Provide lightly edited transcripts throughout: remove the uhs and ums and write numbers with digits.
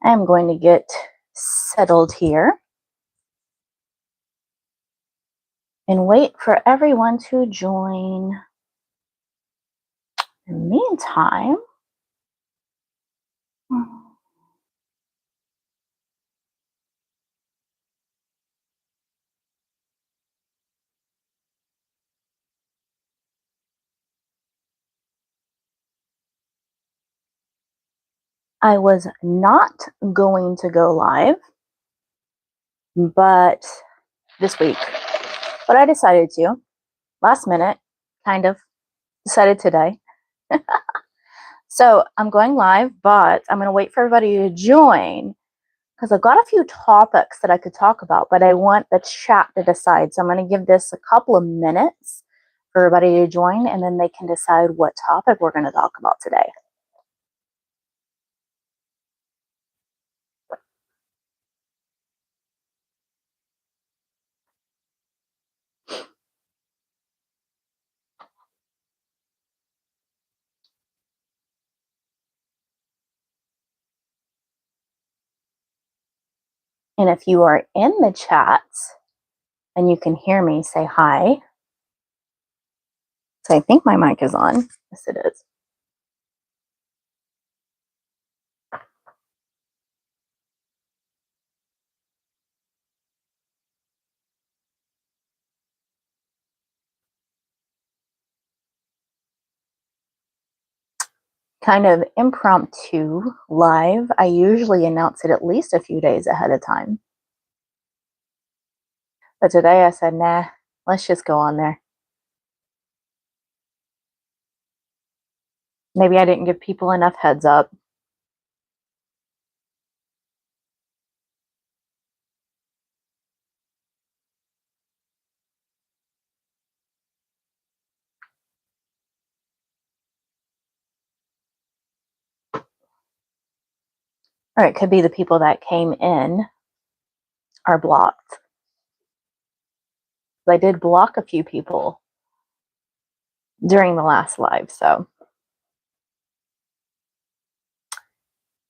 I'm going to get settled here and wait for everyone to join. In the meantime, I was not going to go live, but this week, but I decided to, last minute, kind of, decided today. So I'm going live, but I'm going to wait for everybody to join because I've got a few topics that I could talk about, but I want the chat to decide. So I'm going to give this a couple of minutes for everybody to join, and then they can decide what topic we're going to talk about today. And if you are in the chat and you can hear me, say hi. So I think my mic is on. Yes, it is. Kind of impromptu live. I usually announce it at least a few days ahead of time. But today I said, nah, let's just go on there. Maybe I didn't give people enough heads up. Or it could be the people that came in are blocked. I did block a few people during the last live, so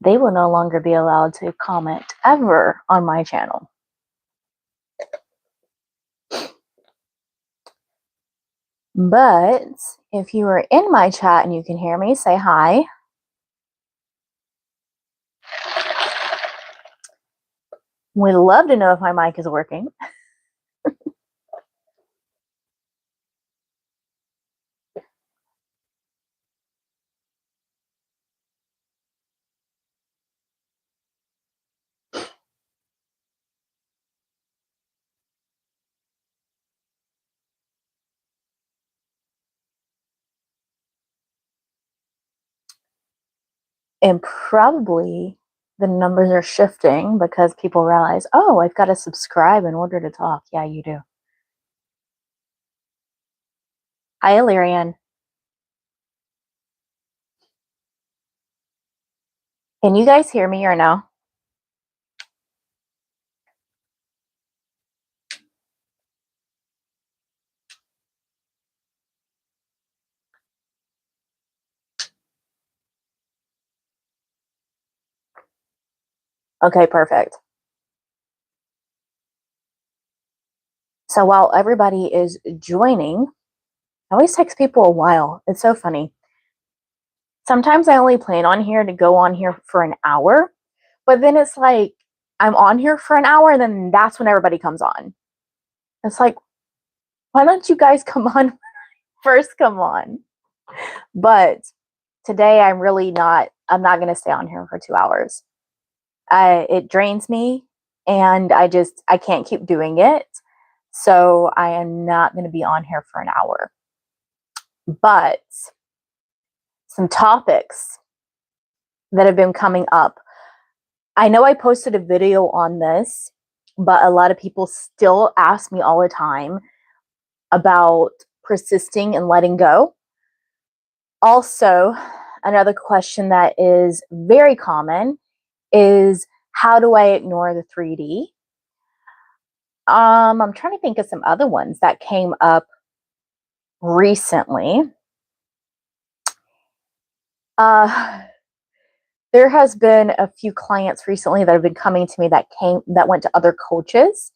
they will no longer be allowed to comment ever on my channel. But if you are in my chat and you can hear me, say hi. We'd love to know if my mic is working. And probably the numbers are shifting because people realize, oh, I've got to subscribe in order to talk. Yeah, you do. Hi, Illyrian. Can you guys hear me or no? Okay, perfect. So while everybody is joining, it always takes people a while. It's so funny. Sometimes I only plan on here to go on here for an hour, but then it's like I'm on here for an hour and then that's when everybody comes on. It's like, why don't you guys come on first? Come on. But today I'm not going to stay on here for 2 hours. It drains me and I can't keep doing it. So I am not going to be on here for an hour. But some topics that have been coming up. I know I posted a video on this, but a lot of people still ask me all the time about persisting and letting go. Also, another question that is very common is, how do I ignore the 3D? I'm trying to think of some other ones that came up recently. there has been a few clients recently that have been coming to me that went to other coaches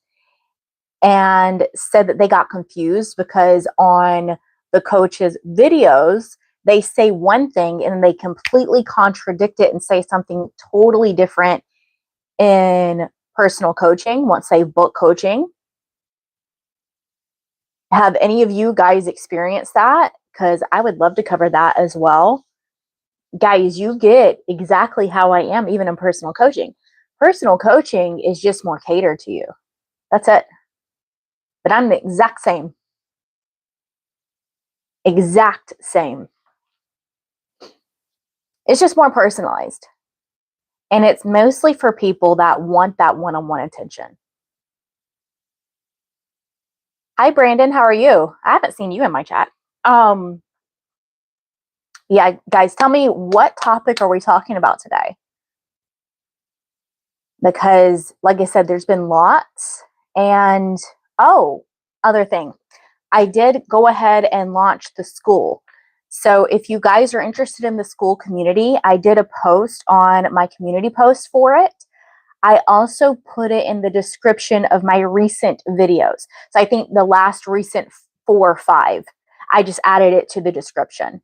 and said that they got confused because on the coach's videos, they say one thing and they completely contradict it and say something totally different in personal coaching once they book coaching. Have any of you guys experienced that? Because I would love to cover that as well. Guys, you get exactly how I am, even in personal coaching. Personal coaching is just more catered to you. That's it. But I'm the exact same. Exact same. It's just more personalized. And it's mostly for people that want that one-on-one attention. Hi, Brandon. How are you? I haven't seen you in my chat. Yeah, guys, tell me, what topic are we talking about today? Because, like I said, there's been lots. And, other thing, I did go ahead and launch the school. So if you guys are interested in the school community, I did a post on my community post for it. I also put it in the description of my recent videos. So I think the last recent 4 or 5, I just added it to the description.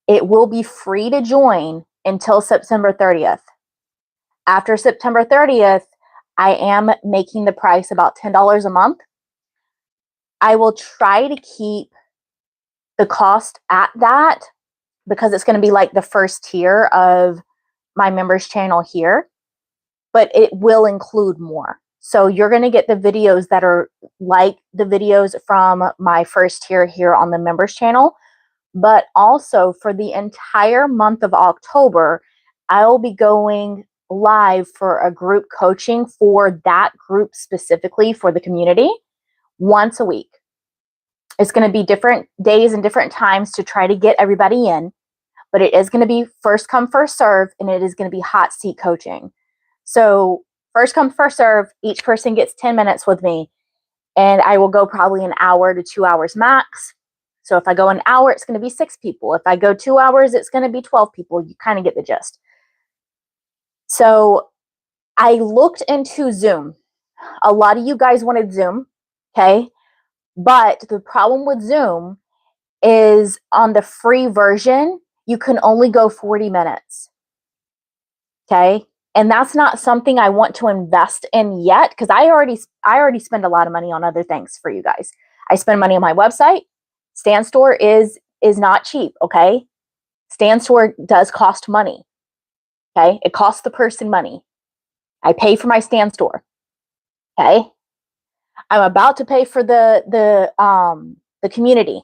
It will be free to join until September 30th. After September 30th, I am making the price about $10 a month. I will try to keep the cost at that because it's going to be like the first tier of my members channel here, but it will include more. So you're going to get the videos that are like the videos from my first tier here on the members channel, but also for the entire month of October, I'll be going live for a group coaching for that group specifically for the community once a week. It's going to be different days and different times to try to get everybody in, but it is going to be first come, first serve, and it is going to be hot seat coaching. So first come, first serve, each person gets 10 minutes with me, and I will go probably an hour to 2 hours max. So if I go an hour, it's going to be 6 people. If I go 2 hours, it's going to be 12 people. You kind of get the gist. So I looked into Zoom. A lot of you guys wanted Zoom, okay? But the problem with Zoom is on the free version, you can only go 40 minutes, okay? And that's not something I want to invest in yet because I already spend a lot of money on other things for you guys. I spend money on my website. Stand Store is not cheap, okay? Stand Store does cost money, okay? It costs the person money. I pay for my Stand Store, okay? I'm about to pay for the community.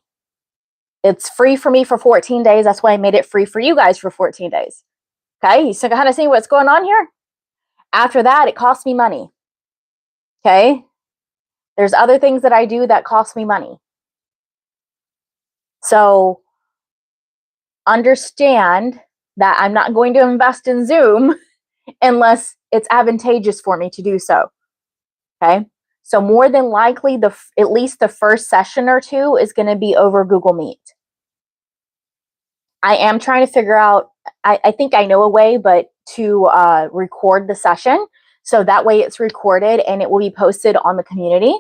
It's free for me for 14 days. That's why I made it free for you guys for 14 days. Okay, you kind of see what's going on here? After that, it costs me money. Okay? There's other things that I do that cost me money. So understand that I'm not going to invest in Zoom unless it's advantageous for me to do so. Okay? So more than likely, at least the first session or 2 is going to be over Google Meet. I am trying to figure out, I think I know a way, but to record the session. So that way it's recorded and it will be posted on the community.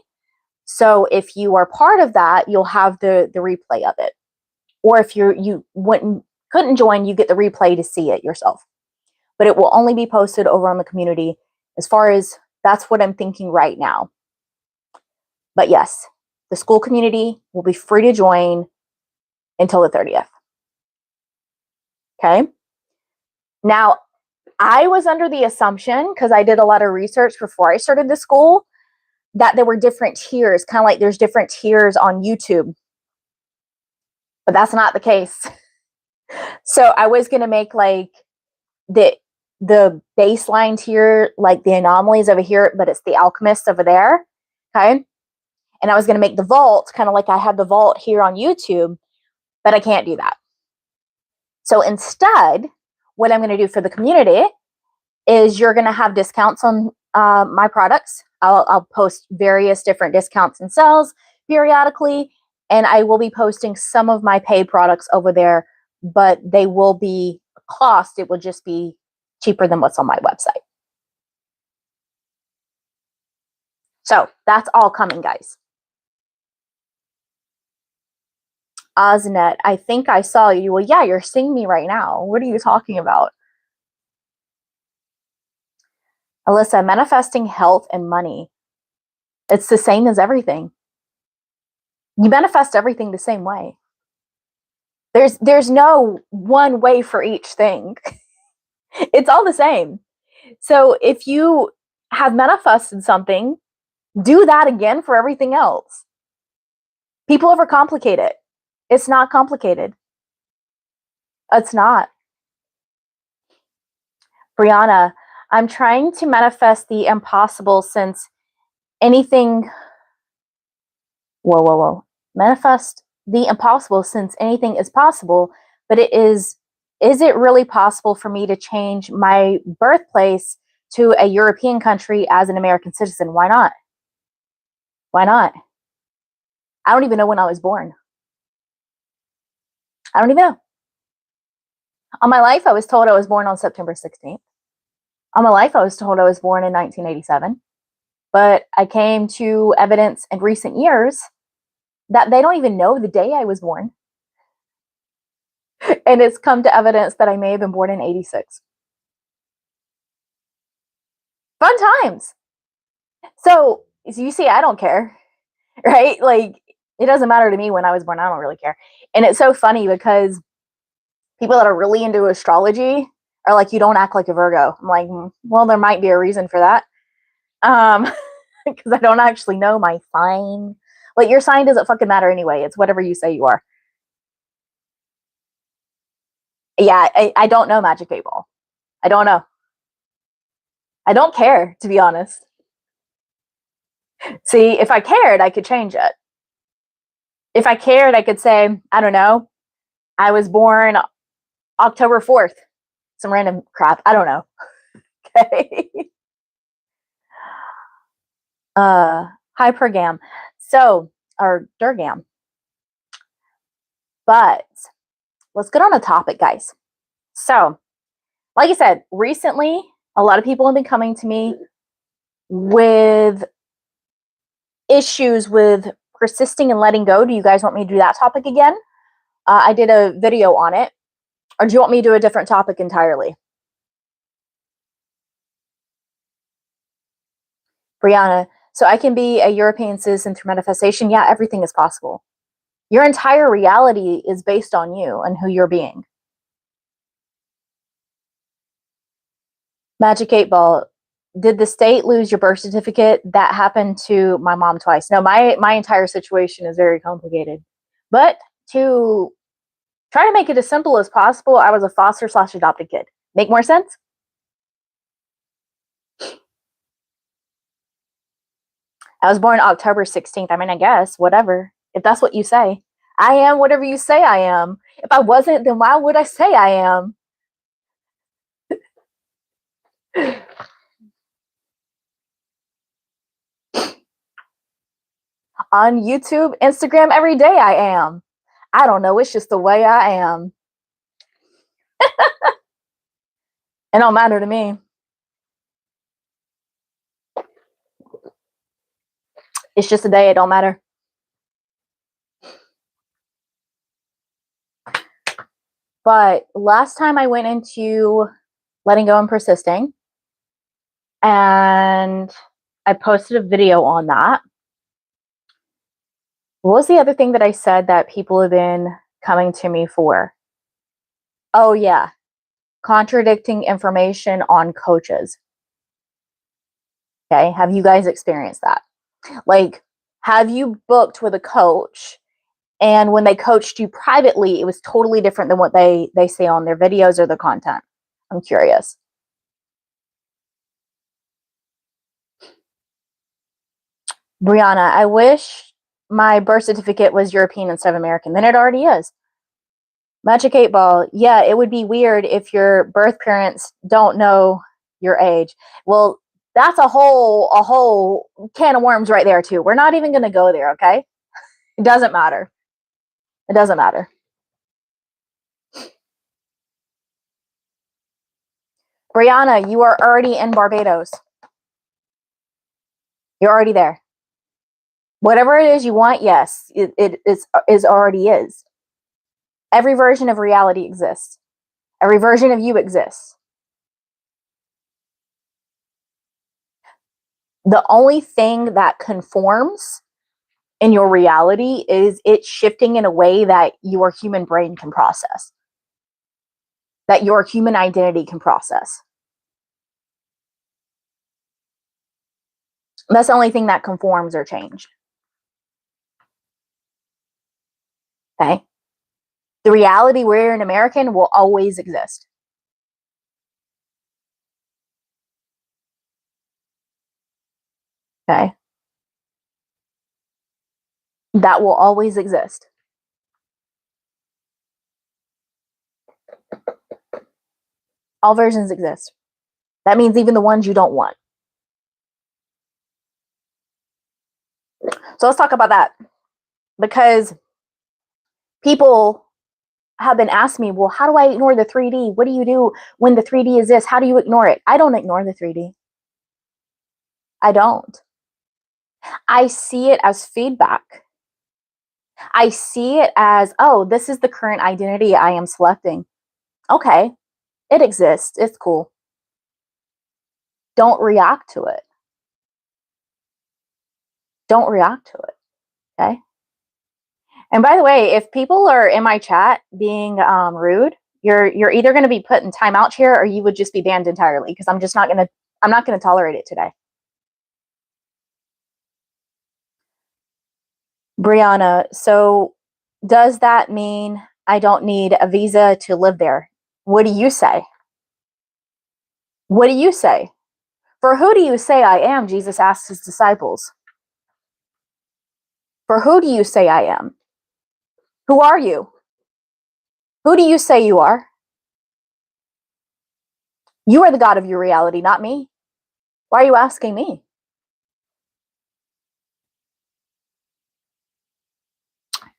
So if you are part of that, you'll have the replay of it. Or if you couldn't join, you get the replay to see it yourself. But it will only be posted over on the community. As far as that's what I'm thinking right now. But yes, the school community will be free to join until the 30th. Okay. Now, I was under the assumption, because I did a lot of research before I started the school, that there were different tiers, kind of like there's different tiers on YouTube. But that's not the case. So I was going to make like the baseline tier, like the anomalies over here, but it's the alchemists over there. Okay. And I was going to make the vault kind of like I had the vault here on YouTube, but I can't do that. So instead, what I'm going to do for the community is you're going to have discounts on my products. I'll post various different discounts and sales periodically, and I will be posting some of my paid products over there, but they will be cost. It will just be cheaper than what's on my website. So that's all coming, guys. Oznet, I think I saw you. Well, yeah, you're seeing me right now. What are you talking about? Alyssa, manifesting health and money. It's the same as everything. You manifest everything the same way. There's no one way for each thing. It's all the same. So if you have manifested something, do that again for everything else. People overcomplicate it. It's not complicated. It's not. Brianna, I'm trying to manifest the impossible since anything. Whoa. Manifest the impossible since anything is possible, but is it really possible for me to change my birthplace to a European country as an American citizen? Why not? Why not? I don't even know when I was born. I don't even know. On my life, I was told I was born on September 16th. On my life, I was told I was born in 1987. But I came to evidence in recent years that they don't even know the day I was born. And it's come to evidence that I may have been born in 86. Fun times. So you see, I don't care, right? Like, it doesn't matter to me when I was born. I don't really care. And it's so funny because people that are really into astrology are like, you don't act like a Virgo. I'm like, well, there might be a reason for that. Because I don't actually know my sign. Like, your sign doesn't fucking matter anyway. It's whatever you say you are. Yeah, I don't know, Magic 8 Ball. I don't know. I don't care, to be honest. See, if I cared, I could change it. If I cared, I could say, I don't know, I was born October 4th. Some random crap. I don't know. Okay. Hypergam. So, or Durgam. But let's get on a topic, guys. So, like I said, recently, a lot of people have been coming to me with issues with persisting and letting go. Do you guys want me to do that topic again? I did a video on it. Or do you want me to do a different topic entirely? Brianna, so I can be a European citizen through manifestation? Yeah, everything is possible. Your entire reality is based on you and who you're being. Magic 8 Ball, did the state lose your birth certificate? That happened to my mom twice. No, my entire situation is very complicated. But to try to make it as simple as possible, I was a foster/adopted kid. Make more sense? I was born October 16th. I mean, I guess, whatever. If that's what you say. I am whatever you say I am. If I wasn't, then why would I say I am? On YouTube, Instagram, every day I am. I don't know. It's just the way I am. It don't matter to me. It's just a day. It don't matter. But last time I went into letting go and persisting, and I posted a video on that. What was the other thing that I said that people have been coming to me for? Oh, yeah. Contradicting information on coaches. Okay. Have you guys experienced that? Like, have you booked with a coach and when they coached you privately, it was totally different than what they say on their videos or the content? I'm curious. Brianna, I wish my birth certificate was European instead of American. Then it already is. Magic 8 Ball. Yeah, it would be weird if your birth parents don't know your age. Well, that's a whole can of worms right there too. We're not even going to go there, okay? It doesn't matter. It doesn't matter. Brianna, you are already in Barbados. You're already there. Whatever it is you want, yes, it is already is. Every version of reality exists. Every version of you exists. The only thing that conforms in your reality is it shifting in a way that your human brain can process, that your human identity can process. That's the only thing that conforms or change. Okay? The reality where you're an American will always exist. Okay? That will always exist. All versions exist. That means even the ones you don't want. So let's talk about that. Because people have been asking me, well, how do I ignore the 3D? What do you do when the 3D is this? How do you ignore it? I don't ignore the 3D. I don't. I see it as feedback. I see it as, oh, this is the current identity I am selecting. Okay, it exists. It's cool. Don't react to it. Don't react to it. Okay. And by the way, if people are in my chat being rude, you're either going to be put in timeout chair or you would just be banned entirely, because I'm not going to tolerate it today. Brianna, so does that mean I don't need a visa to live there? What do you say? What do you say? For who do you say I am? Jesus asked his disciples. For who do you say I am? Who are you? Who do you say you are? You are the God of your reality, not me. Why are you asking me?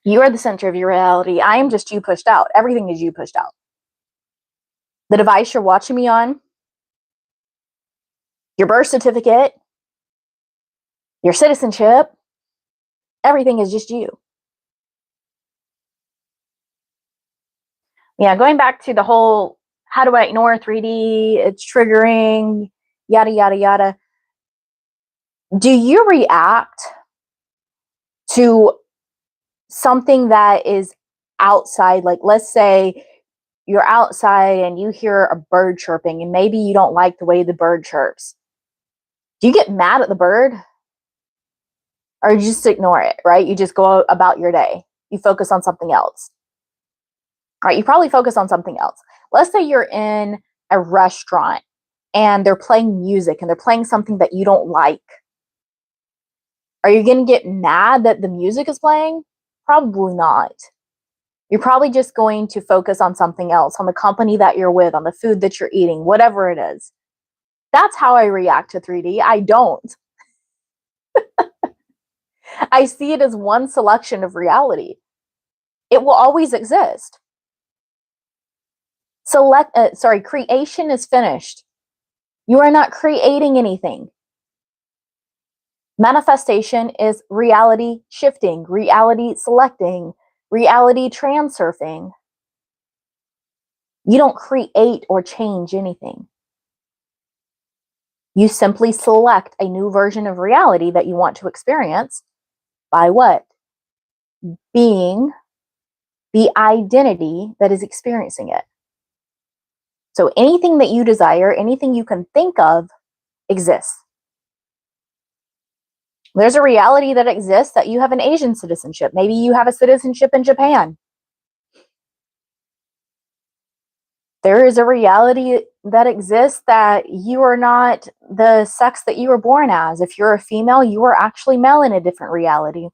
You are the center of your reality. I am just you pushed out. Everything is you pushed out. The device you're watching me on, your birth certificate, your citizenship, everything is just you. Yeah, going back to the whole, how do I ignore 3D? It's triggering, yada, yada, yada. Do you react to something that is outside? Like, let's say you're outside and you hear a bird chirping and maybe you don't like the way the bird chirps. Do you get mad at the bird? Or you just ignore it, right? You just go about your day. You focus on something else. All right, you probably focus on something else. Let's say you're in a restaurant and they're playing music and they're playing something that you don't like. Are you going to get mad that the music is playing? Probably not. You're probably just going to focus on something else, on the company that you're with, on the food that you're eating, whatever it is. That's how I react to 3D. I don't. I see it as one selection of reality. It will always exist. Creation is finished. You are not creating anything. Manifestation is reality shifting, reality selecting, reality transurfing. You don't create or change anything. You simply select a new version of reality that you want to experience by what? Being the identity that is experiencing it. So anything that you desire, anything you can think of, exists. There's a reality that exists that you have an Asian citizenship. Maybe you have a citizenship in Japan. There is a reality that exists that you are not the sex that you were born as. If you're a female, you are actually male in a different reality.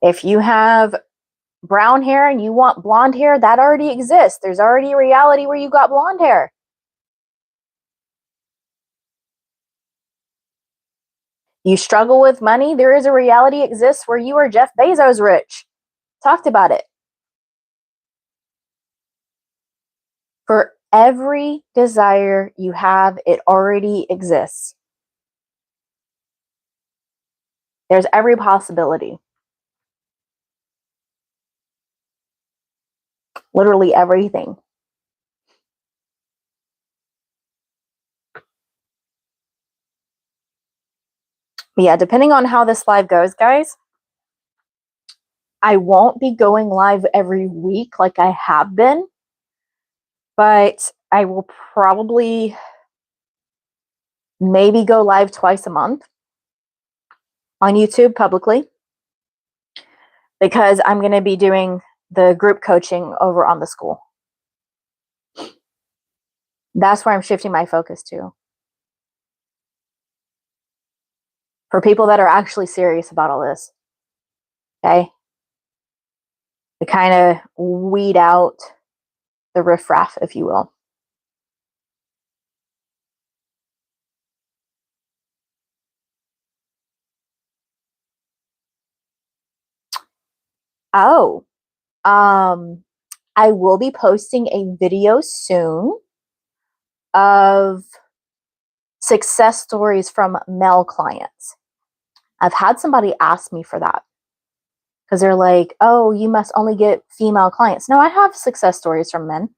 If you have brown hair and you want blonde hair, that already exists. There's already a reality where you got blonde hair. You struggle with money, there is a reality exists where you are Jeff Bezos rich. Talked about it. Every desire you have, it already exists. There's every possibility. Literally everything. But yeah, depending on how this live goes, guys, I won't be going live every week like I have been, but I will probably maybe go live twice a month on YouTube publicly, because I'm going to be doing the group coaching over on the school. That's where I'm shifting my focus to. For people that are actually serious about all this. Okay? To kind of weed out the riffraff, if you will. Oh, I will be posting a video soon of success stories from male clients. I've had somebody ask me for that because they're like, oh, you must only get female clients. No, I have success stories from men.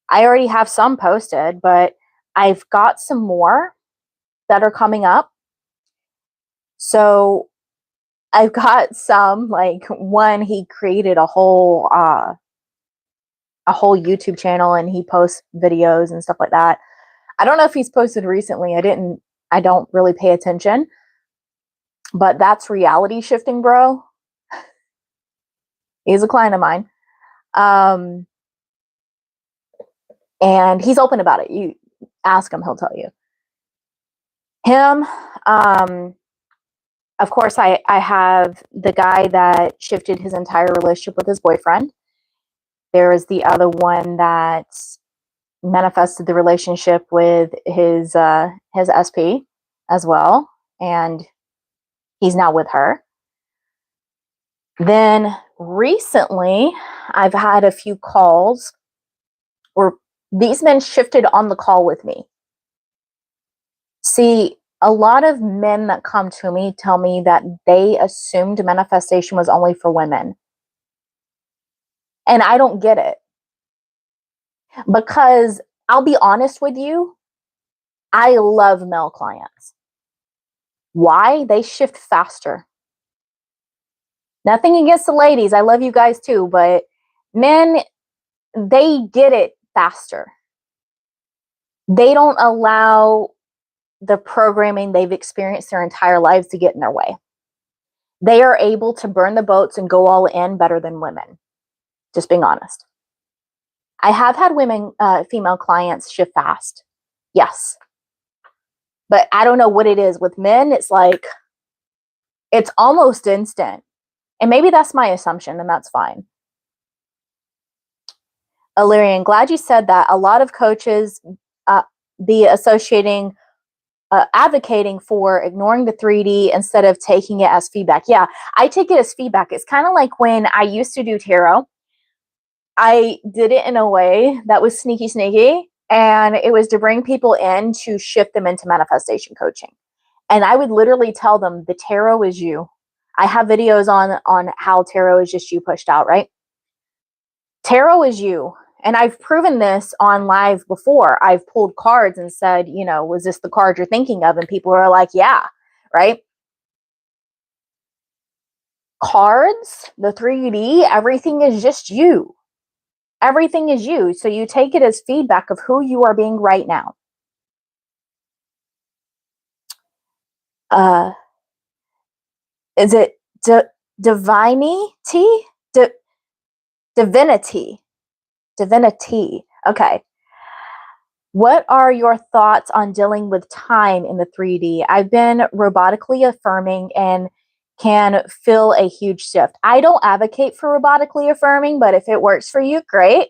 I already have some posted, but I've got some more that are coming up. So I've got some, like one, he created a whole YouTube channel and he posts videos and stuff like that. I don't know if he's posted recently. I don't really pay attention, but that's reality shifting, bro. He's a client of mine. And he's open about it. You ask him, he'll tell you. Him, of course, I have the guy that shifted his entire relationship with his boyfriend. There is the other one that manifested the relationship with his SP as well, and he's now with her. Then recently, I've had a few calls where these men shifted on the call with me. See, a lot of men that come to me tell me that they assumed manifestation was only for women. And I don't get it. Because I'll be honest with you, I love male clients. Why? They shift faster. Nothing against the ladies. I love you guys too, but men, they get it faster. They don't allow the programming they've experienced their entire lives to get in their way. They are able to burn the boats and go all in better than women. Just being honest. I have had female clients shift fast. Yes. But I don't know what it is. With men, it's like, it's almost instant. And maybe that's my assumption, and that's fine. Illyrian, glad you said that. A lot of coaches be advocating for ignoring the 3D instead of taking it as feedback. Yeah, I take it as feedback. It's kind of like when I used to do tarot. I did it in a way that was sneaky, and it was to bring people in to shift them into manifestation coaching. And I would literally tell them, the tarot is you. I have videos on how tarot is just you pushed out, right? Tarot is you. And I've proven this on live before. I've pulled cards and said, was this the card you're thinking of? And people are like, yeah, right? Cards, the 3D, everything is just you. Everything is you. So you take it as feedback of who you are being right now. Is it divinity? Divinity. Okay. What are your thoughts on dealing with time in the 3D? I've been robotically affirming and can feel a huge shift. I don't advocate for robotically affirming, but if it works for you, great.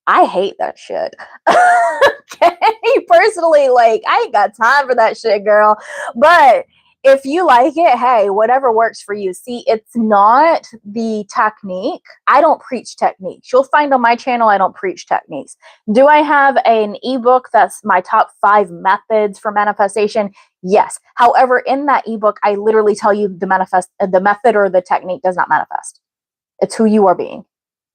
I hate that shit. Okay, personally, like, I ain't got time for that shit, girl. But If you like it, hey, whatever works for you. See, it's not the technique. I don't preach techniques. You'll find on my channel, I don't preach techniques. Do I have an ebook that's my top 5 methods for manifestation? Yes. However, in that ebook, I literally tell you the method or the technique does not manifest. It's who you are being.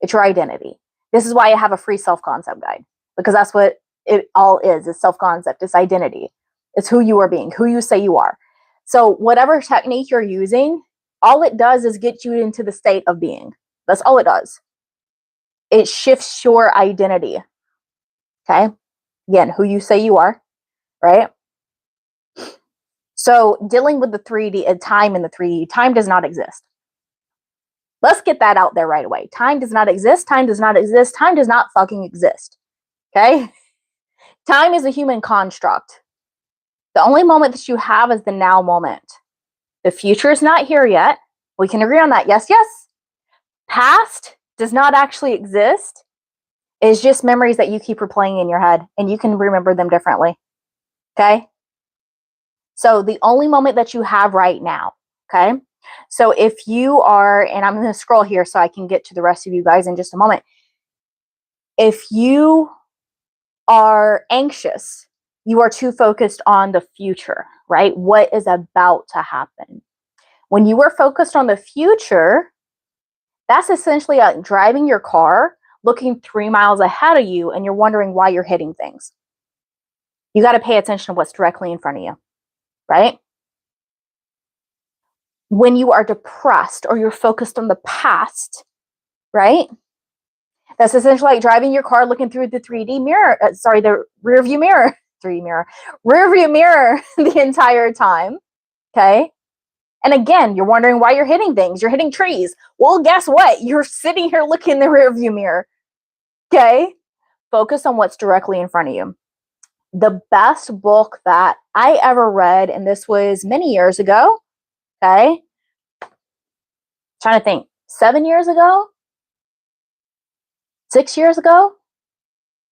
It's your identity. This is why I have a free self-concept guide, because that's what it all is. It's self-concept. It's identity. It's who you are being, who you say you are. So whatever technique you're using, all it does is get you into the state of being. That's all it does. It shifts your identity. Okay? Again, who you say you are, right? So dealing with the 3D, time in the 3D, time does not exist. Let's get that out there right away. Time does not exist. Time does not exist. Time does not fucking exist. Okay? Time is a human construct. The only moment that you have is the now moment. The future is not here yet. We can agree on that. Yes, yes. Past does not actually exist. It's just memories that you keep replaying in your head, and you can remember them differently. Okay? So the only moment that you have right now, okay? So if you are, and I'm going to scroll here so I can get to the rest of you guys in just a moment. If you are anxious, you are too focused on the future, right? What is about to happen. When you are focused on the future, that's essentially like driving your car, looking 3 miles ahead of you, and you're wondering why you're hitting things. You got to pay attention to what's directly in front of you, right? When you are depressed or you're focused on the past, right? That's essentially like driving your car, looking through the 3D mirror, the rear view mirror, rear view mirror the entire time, okay? And again, you're wondering why you're hitting things. You're hitting trees. Well, guess what? You're sitting here looking in the rear view mirror, okay? Focus on what's directly in front of you. The best book that I ever read, and this was many years ago, okay? Trying to think, 7 years ago? 6 years ago?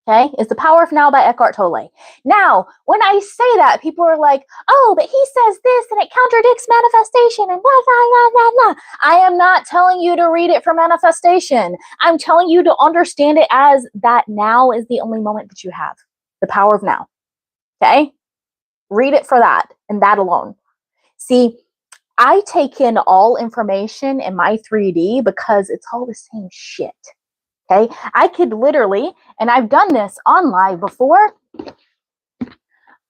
Okay, is The Power of Now by Eckhart Tolle. Now, when I say that, people are like, oh, but he says this and it contradicts manifestation and blah, blah, blah, blah, blah. I am not telling you to read it for manifestation. I'm telling you to understand it as that now is the only moment that you have. The power of now. Okay? Read it for that and that alone. See, I take in all information in my 3D because it's all the same shit. Okay, I could literally, and I've done this on live before,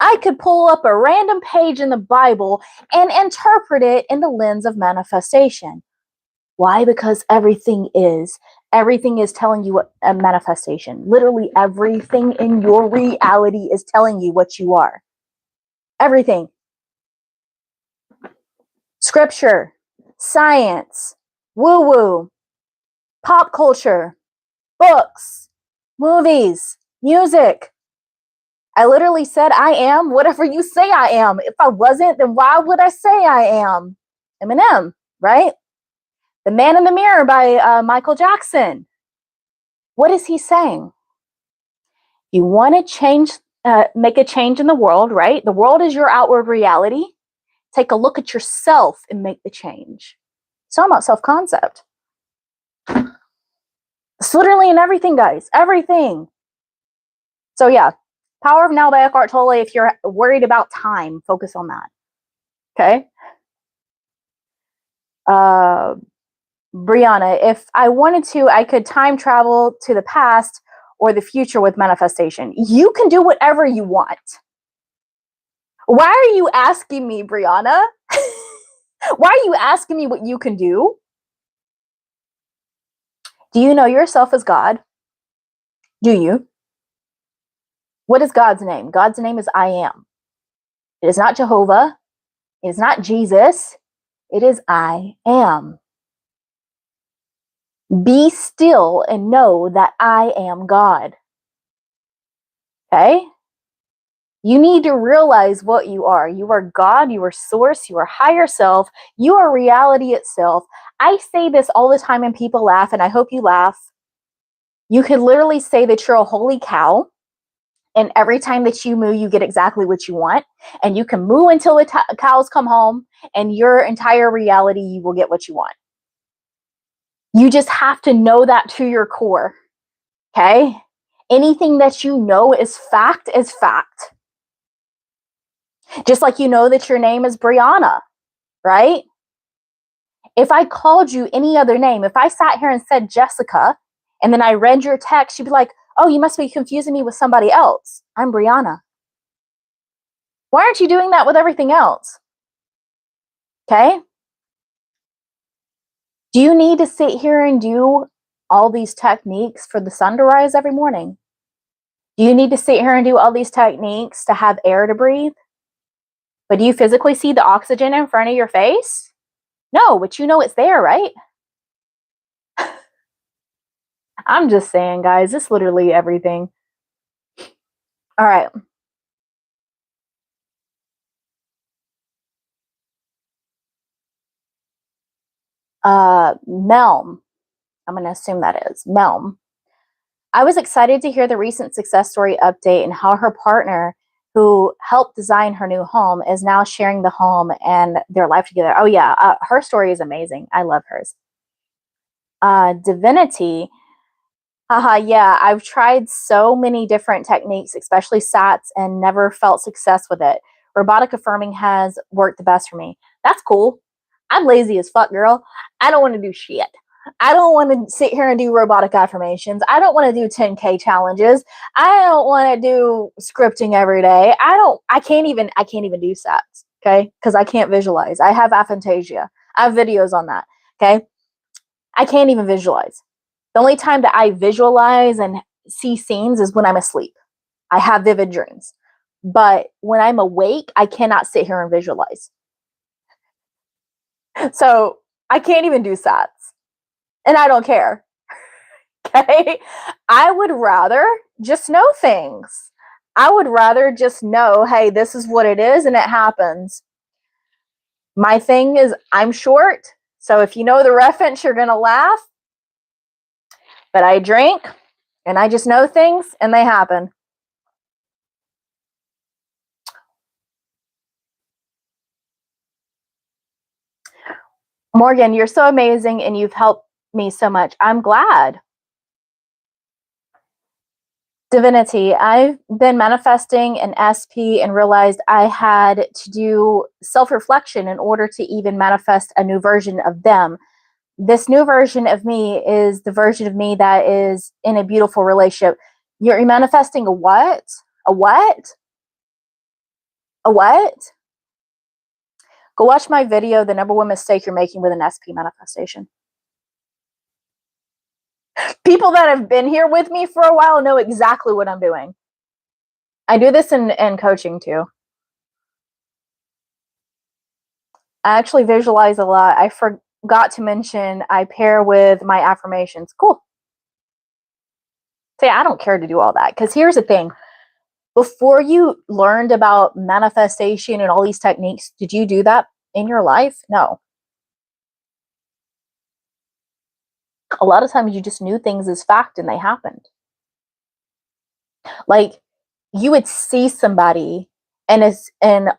I could pull up a random page in the Bible and interpret it in the lens of manifestation. Why? Because everything is telling you what a manifestation. Literally everything in your reality is telling you what you are. Everything. Scripture, science, woo-woo, pop culture, books, movies, music. I literally said I am whatever you say I am. If I wasn't, then why would I say I am? Eminem, right? The Man in the Mirror by Michael Jackson. What is he saying? You want to change, make a change in the world, right? The world is your outward reality. Take a look at yourself and make the change. It's all about self-concept. It's literally in everything, guys. Everything. So yeah, Power of Now by Eckhart Tolle. If you're worried about time, focus on that. Okay? Brianna, if I wanted to, I could time travel to the past or the future with manifestation. You can do whatever you want. Why are you asking me, Brianna? Why are you asking me what you can do? Do you know yourself as God? Do you? What is God's name? God's name is I am. It is not Jehovah. It is not Jesus. It is I am. Be still and know that I am God. Okay? You need to realize what you are. You are God, you are source, you are higher self, you are reality itself. I say this all the time and people laugh, and I hope you laugh. You could literally say that you're a holy cow And every time that you moo, you get exactly what you want. And you can moo until the cows come home, and your entire reality, you will get what you want. You just have to know that to your core. Okay? Anything that you know is fact is fact. Just like you know that your name is Brianna, right? If I called you any other name, if I sat here and said Jessica, and then I read your text, you'd be like, oh, you must be confusing me with somebody else. I'm Brianna. Why aren't you doing that with everything else? Okay? Do you need to sit here and do all these techniques for the sun to rise every morning? Do you need to sit here and do all these techniques to have air to breathe? But do you physically see the oxygen in front of your face? No, but you know it's there, right? I'm just saying, guys, it's literally everything. All right. Melm. I'm going to assume that is Melm. I was excited to hear the recent success story update and how her partner, who helped design her new home, is now sharing the home and their life together. Oh, yeah. Her story is amazing. I love hers. Divinity. Yeah. I've tried so many different techniques, especially SATs, and never felt success with it. Robotic affirming has worked the best for me. That's cool. I'm lazy as fuck, girl. I don't want to do shit. I don't want to sit here and do robotic affirmations. I don't want to do 10K challenges. I don't want to do scripting every day. I can't even do SATs, okay? Because I can't visualize. I have aphantasia. I have videos on that, okay? I can't even visualize. The only time that I visualize and see scenes is when I'm asleep. I have vivid dreams. But when I'm awake, I cannot sit here and visualize. So I can't even do SATs. And I don't care. Okay? I would rather just know things. I would rather just know, hey, this is what it is and it happens. My thing is, I'm short. So if you know the reference, you're going to laugh. But I drink and I just know things and they happen. Morgan, you're so amazing and you've helped me so much. I'm glad. Divinity, I've been manifesting an SP and realized I had to do self-reflection in order to even manifest a new version of them. This new version of me is the version of me that is in a beautiful relationship. You're manifesting a what? A what? A what? Go watch my video, The Number One Mistake You're Making with an SP Manifestation. People that have been here with me for a while know exactly what I'm doing. I do this in coaching too. I actually visualize a lot. I forgot to mention I pair with my affirmations. Cool. Say, I don't care to do all that. Because here's the thing. Before you learned about manifestation and all these techniques, did you do that in your life? No. A lot of times you just knew things as fact and they happened. Like you would see somebody and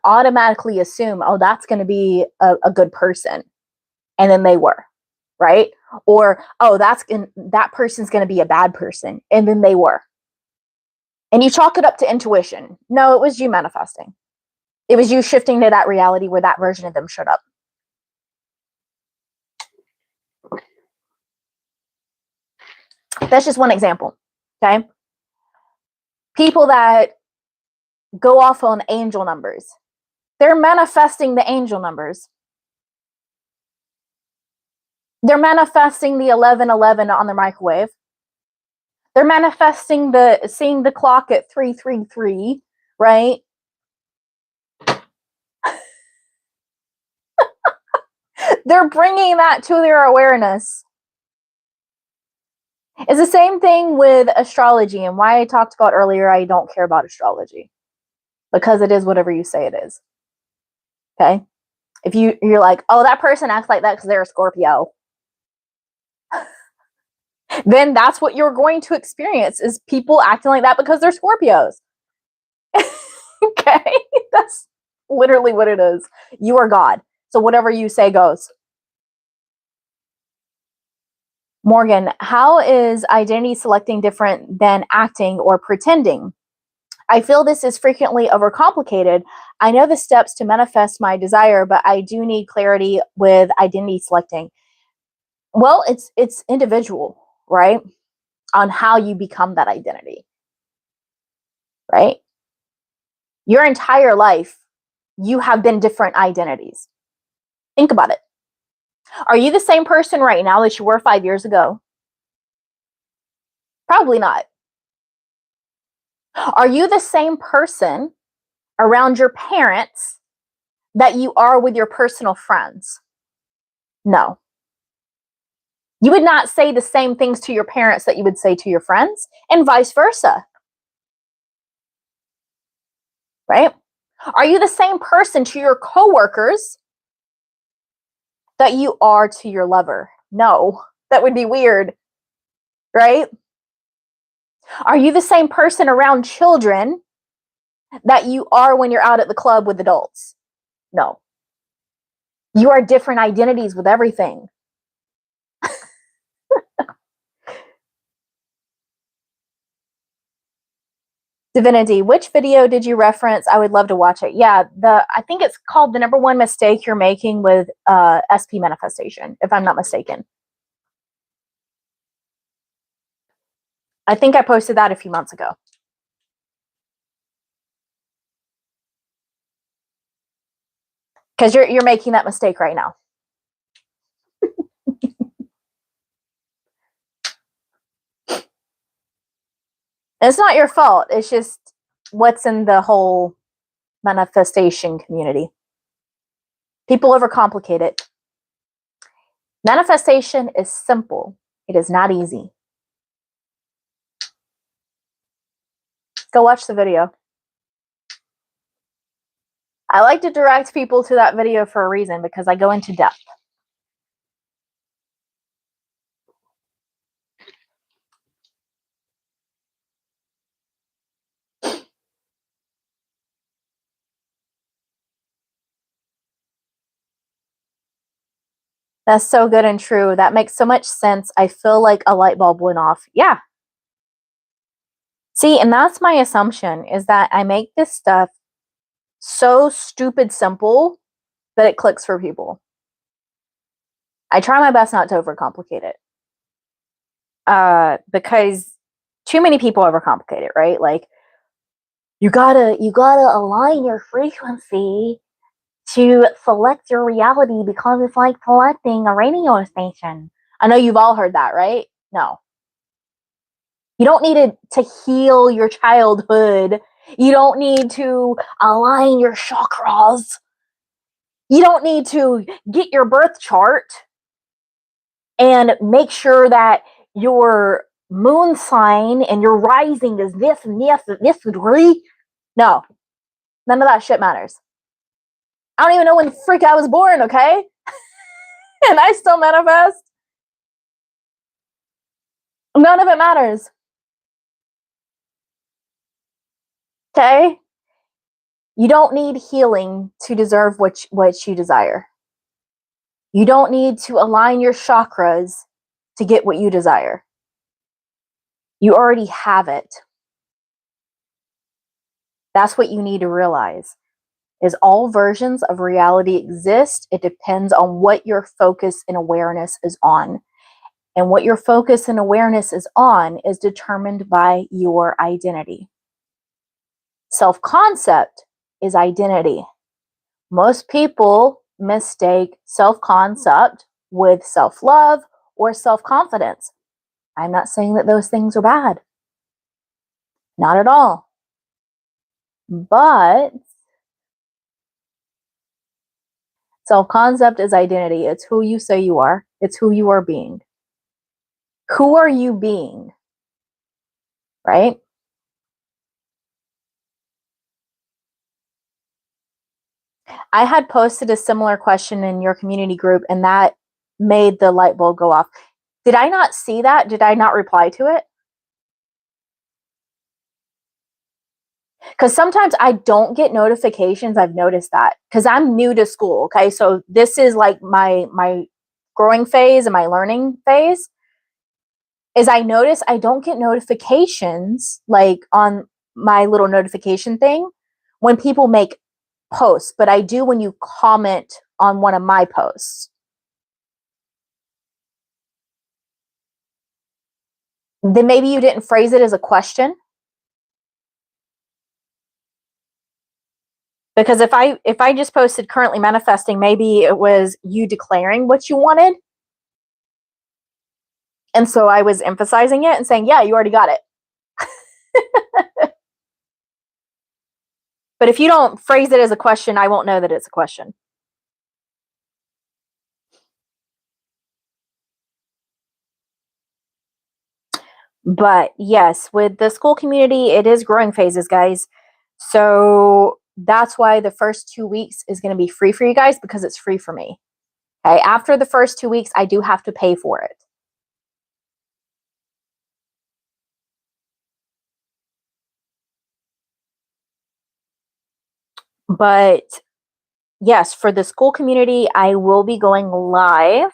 automatically assume, oh, that's going to be a good person. And then they were, right? Or, oh, that person's going to be a bad person. And then they were. And you chalk it up to intuition. No, it was you manifesting. It was you shifting to that reality where that version of them showed up. That's just one example, okay? People that go off on angel numbers, they're manifesting the angel numbers. They're manifesting the 1111 on their microwave. They're manifesting seeing the clock at 333, right? They're bringing that to their awareness. It's the same thing with astrology, and why I talked about earlier, I don't care about astrology. Because it is whatever you say it is. Okay? If you're like, oh, that person acts like that because they're a Scorpio, then that's what you're going to experience is people acting like that because they're Scorpios. Okay? That's literally what it is. You are God. So whatever you say goes. Morgan, how is identity selecting different than acting or pretending? I feel this is frequently overcomplicated. I know the steps to manifest my desire, but I do need clarity with identity selecting. Well, it's individual, right? On how you become that identity, right? Your entire life, you have been different identities. Think about it. Are you the same person right now that you were 5 years ago? Probably not. Are you the same person around your parents that you are with your personal friends? No. You would not say the same things to your parents that you would say to your friends, and vice versa. Right? Are you the same person to your coworkers that you are to your lover? No. That would be weird. Right? Are you the same person around children that you are when you're out at the club with adults? No. You are different identities with everything. Divinity, which video did you reference? I would love to watch it. Yeah, I think it's called The Number One Mistake You're Making with SP Manifestation, if I'm not mistaken. I think I posted that a few months ago. Because you're making that mistake right now. It's not your fault. It's just what's in the whole manifestation community. People overcomplicate it. Manifestation is simple. It is not easy. Go watch the video. I like to direct people to that video for a reason, because I go into depth. That's so good and true. That makes so much sense. I feel like a light bulb went off. Yeah. See, and that's my assumption, is that I make this stuff so stupid simple that it clicks for people. I try my best not to overcomplicate it. Because too many people overcomplicate it, right? Like, you gotta align your frequency to select your reality, because it's like selecting a radio station. I know you've all heard that, right? No. You don't need to heal your childhood. You don't need to align your chakras. You don't need to get your birth chart and make sure that your moon sign and your rising is this and this degree. No, none of that shit matters. I don't even know when the freak I was born, okay? And I still manifest. None of it matters. Okay? You don't need healing to deserve what you desire. You don't need to align your chakras to get what you desire. You already have it. That's what you need to realize, is all versions of reality exist. It depends on what your focus and awareness is on. And what your focus and awareness is on is determined by your identity. Self-concept is identity. Most people mistake self-concept with self-love or self-confidence. I'm not saying that those things are bad. Not at all. But self-concept is identity. It's who you say you are. It's who you are being. Who are you being? Right? I had posted a similar question in your community group, and that made the light bulb go off. Did I not see that? Did I not reply to it? Because sometimes I don't get notifications. I've noticed that because I'm new to school. Okay. So this is like my growing phase and my learning phase is I notice I don't get notifications like on my little notification thing when people make posts, but I do when you comment on one of my posts. Then maybe you didn't phrase it as a question. Because if I just posted currently manifesting, maybe it was you declaring what you wanted. And so I was emphasizing it and saying, yeah, you already got it. But if you don't phrase it as a question, I won't know that it's a question. But yes, with the school community, it is growing phases, guys. So that's why the first 2 weeks is going to be free for you guys because it's free for me. Okay. After the first 2 weeks, I do have to pay for it. But yes, for the school community, I will be going live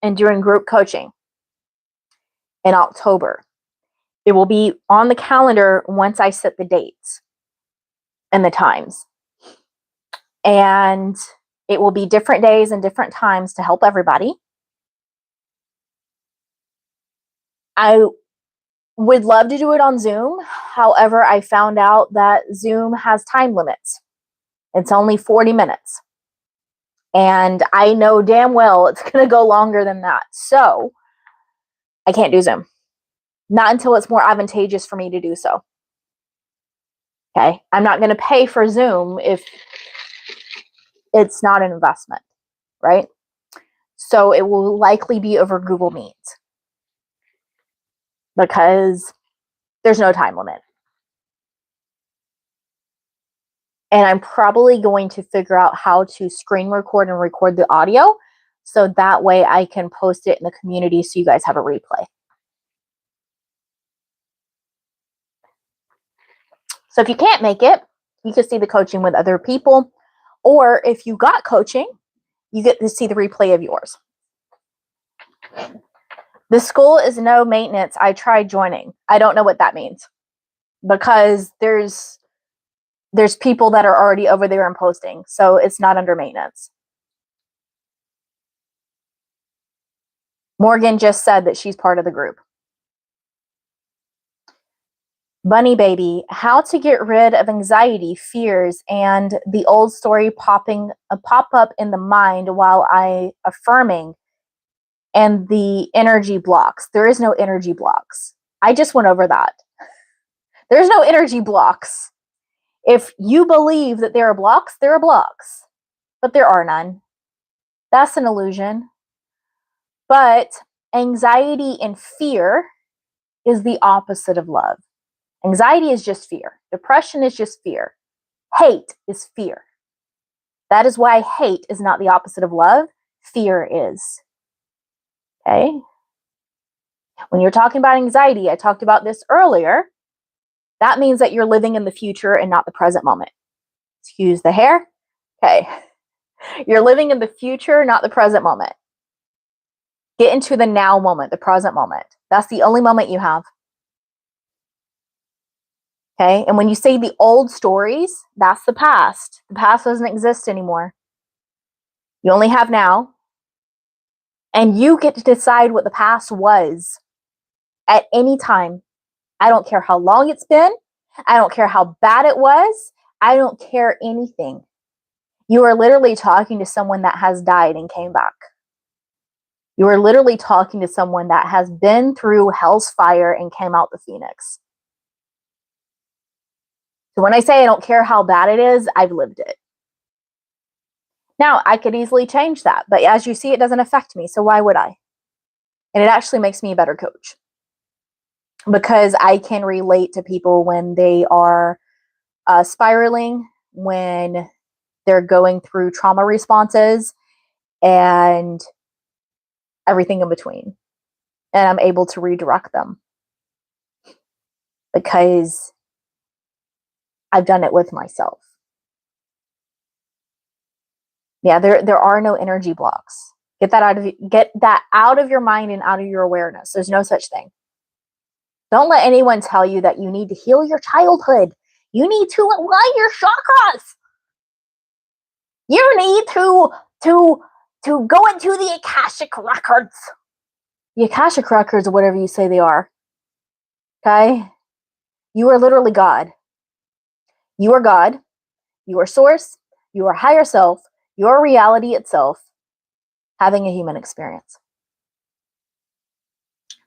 and doing group coaching in October. It will be on the calendar once I set the dates and the times. And it will be different days and different times to help everybody. I would love to do it on Zoom. However, I found out that Zoom has time limits. It's only 40 minutes. And I know damn well it's going to go longer than that. So I can't do Zoom. Not until it's more advantageous for me to do so. Okay. I'm not going to pay for Zoom if it's not an investment, right? So it will likely be over Google Meet because there's no time limit. And I'm probably going to figure out how to screen record and record the audio so that way I can post it in the community so you guys have a replay. So if you can't make it, you can see the coaching with other people. Or if you got coaching, you get to see the replay of yours. The school is no maintenance. I tried joining. I don't know what that means because there's people that are already over there and posting. So it's not under maintenance. Morgan just said that she's part of the group. Bunny Baby, how to get rid of anxiety, fears, and the old story pop up in the mind while I affirming and the energy blocks. There is no energy blocks. I just went over that. There's no energy blocks. If you believe that there are blocks, but there are none. That's an illusion. But anxiety and fear is the opposite of love. Anxiety is just fear. Depression is just fear. Hate is fear. That is why hate is not the opposite of love. Fear is. Okay? When you're talking about anxiety, I talked about this earlier. That means that you're living in the future and not the present moment. Excuse the hair. Okay. You're living in the future, not the present moment. Get into the now moment, the present moment. That's the only moment you have. Okay. And when you say the old stories, that's the past. The past doesn't exist anymore. You only have now. And you get to decide what the past was at any time. I don't care how long it's been. I don't care how bad it was. I don't care anything. You are literally talking to someone that has died and came back. You are literally talking to someone that has been through hell's fire and came out the phoenix. So when I say I don't care how bad it is, I've lived it. Now, I could easily change that, but as you see, it doesn't affect me, so why would I? And it actually makes me a better coach because I can relate to people when they are spiraling, when they're going through trauma responses and everything in between. And I'm able to redirect them because I've done it with myself. Yeah, there are no energy blocks. Get that out of your mind and out of your awareness. There's no such thing. Don't let anyone tell you that you need to heal your childhood. You need to align your chakras. You need to go into the Akashic records. The Akashic records are whatever you say they are. Okay? You are literally God. You are God. You are source. You are higher self. Your reality itself having a human experience.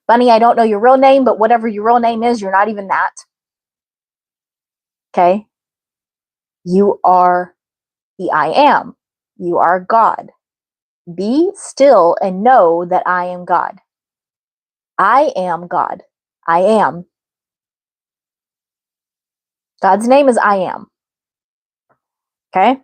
Bunny, I don't know your real name, but whatever your real name is, you're not even that. Okay? You are the I am. You are God. Be still and know that I am God. I am God. I am. God's name is I am. Okay?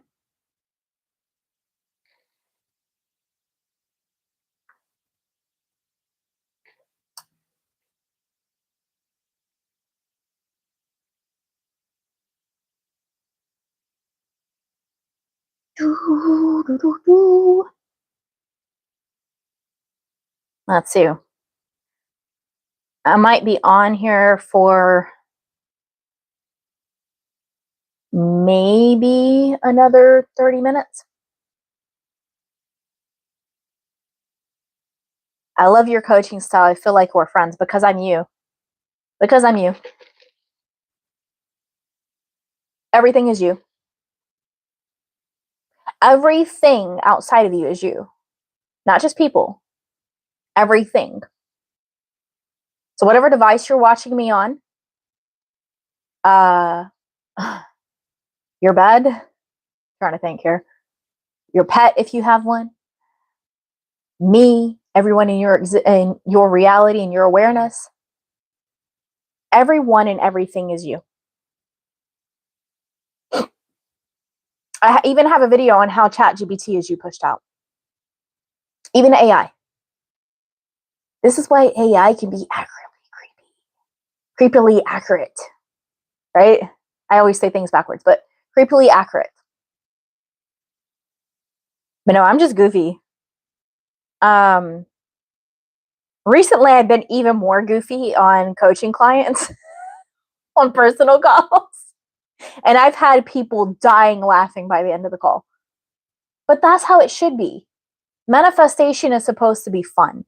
Let's see. I might be on here for maybe another 30 minutes. I love your coaching style. I feel like we're friends because I'm you. Because I'm you. Everything is you. Everything outside of you is you. Not just people. Everything. So whatever device you're watching me on, your bed, trying to think here, your pet if you have one, me, everyone in your reality and your awareness, everyone and everything is you. I even have a video on how ChatGPT is you pushed out. Even AI. This is why AI can be creepily accurate, right? I always say things backwards, but creepily accurate. But no, I'm just goofy. Recently, I've been even more goofy on coaching clients on personal calls. And I've had people dying laughing by the end of the call. But that's how it should be. Manifestation is supposed to be fun.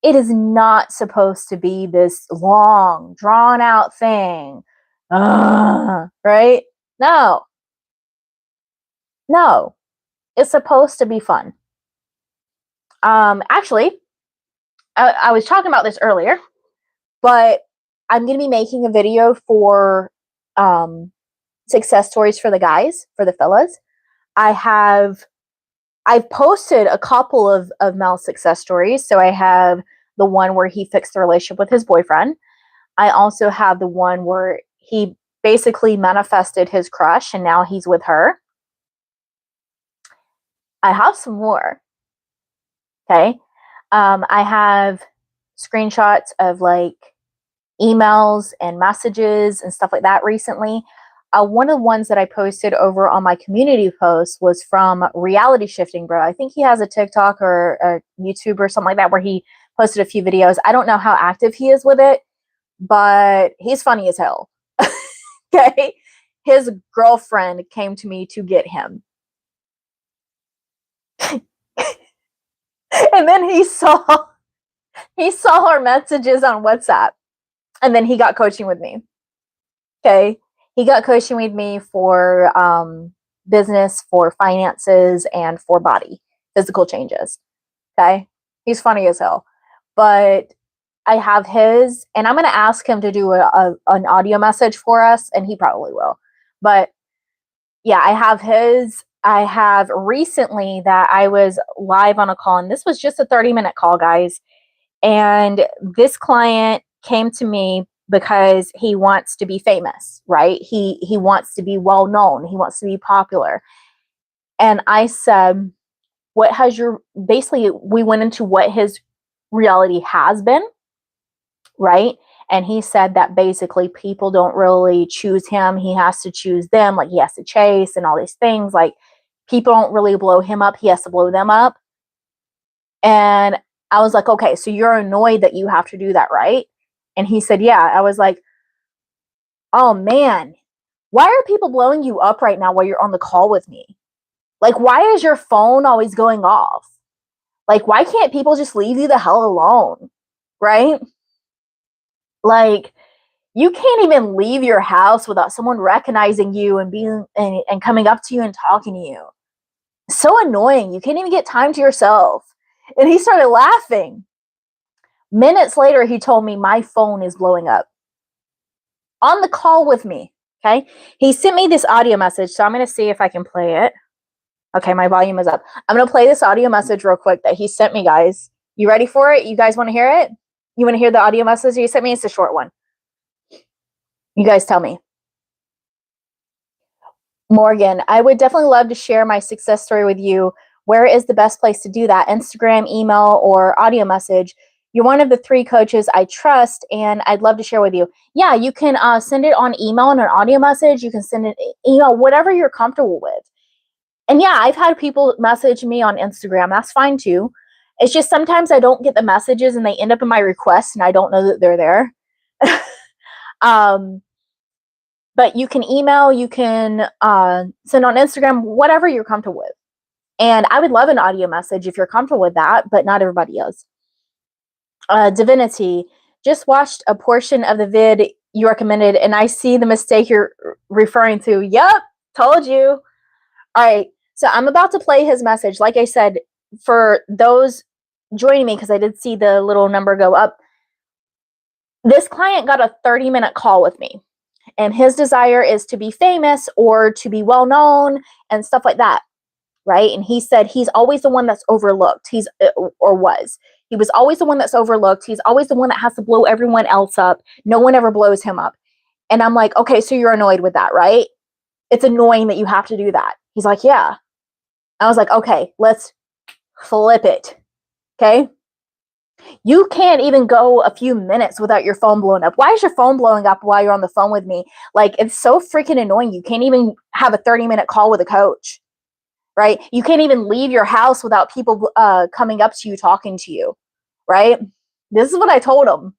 It is not supposed to be this long, drawn out thing. Right? No. No. It's supposed to be fun. Actually, I was talking about this earlier, but I'm going to be making a video for success stories for the guys, for the fellas. I've posted a couple of male success stories. So I have the one where he fixed the relationship with his boyfriend. I also have the one where he basically manifested his crush and now he's with her. I have some more. Okay. I have screenshots of like emails and messages and stuff like that recently. One of the ones that I posted over on my community post was from Reality Shifting Bro. I think he has a TikTok or a YouTube or something like that where he posted a few videos. I don't know how active he is with it, but he's funny as hell. Okay. His girlfriend came to me to get him. And then he saw our messages on WhatsApp. And then he got coaching with me. Okay. He got coaching with me for business, for finances, and for body, physical changes. Okay. He's funny as hell. But I have his, and I'm going to ask him to do an audio message for us, and he probably will. But yeah, I have his. I have recently that I was live on a call, and this was just a 30-minute call, guys. And this client came to me because he wants to be famous, right? He wants to be well known. He wants to be popular. And I said, what has your, basically we went into what his reality has been, right? And he said that basically people don't really choose him. He has to choose them. Like, he has to chase and all these things. Like, people don't really blow him up. He has to blow them up. And I was like, okay, so you're annoyed that you have to do that, right? And he said, yeah. I was like, oh man, why are people blowing you up right now while you're on the call with me? Like, why is your phone always going off? Like, why can't people just leave you the hell alone? Right? Like, you can't even leave your house without someone recognizing you and being and coming up to you and talking to you. So annoying. You can't even get time to yourself. And he started laughing. Minutes later, he told me my phone is blowing up. On the call with me. Okay. He sent me this audio message. So I'm going to see if I can play it. Okay. My volume is up. I'm going to play this audio message real quick that he sent me, guys. You ready for it? You guys want to hear it? You want to hear the audio message he sent me? It's a short one. You guys tell me. Morgan, I would definitely love to share my success story with you. Where is the best place to do that? Instagram, email, or audio message? You're one of the 3 coaches I trust, and I'd love to share with you. Yeah, you can send it on email and an audio message. You can send it, whatever you're comfortable with. And yeah, I've had people message me on Instagram. That's fine too. It's just sometimes I don't get the messages and they end up in my requests and I don't know that they're there. But you can email, you can send on Instagram, whatever you're comfortable with. And I would love an audio message if you're comfortable with that, but not everybody is. Divinity, just watched a portion of the vid you recommended, and I see the mistake you're referring to. Yep, told you. All right, so I'm about to play his message. Like I said, for those joining me, because I did see the little number go up, this client got a 30-minute call with me. And his desire is to be famous or to be well known and stuff like that, right? And he said he's always the one that's overlooked. He was always the one that's overlooked. He's always the one that has to blow everyone else up. No one ever blows him up. And I'm like, okay, so you're annoyed with that, right? It's annoying that you have to do that. He's like, yeah. I was like, okay, let's flip it. Okay. You can't even go a few minutes without your phone blowing up. Why is your phone blowing up while you're on the phone with me? Like, it's so freaking annoying. You can't even have a 30-minute call with a coach, right? You can't even leave your house without people coming up to you, talking to you, right? This is what I told him.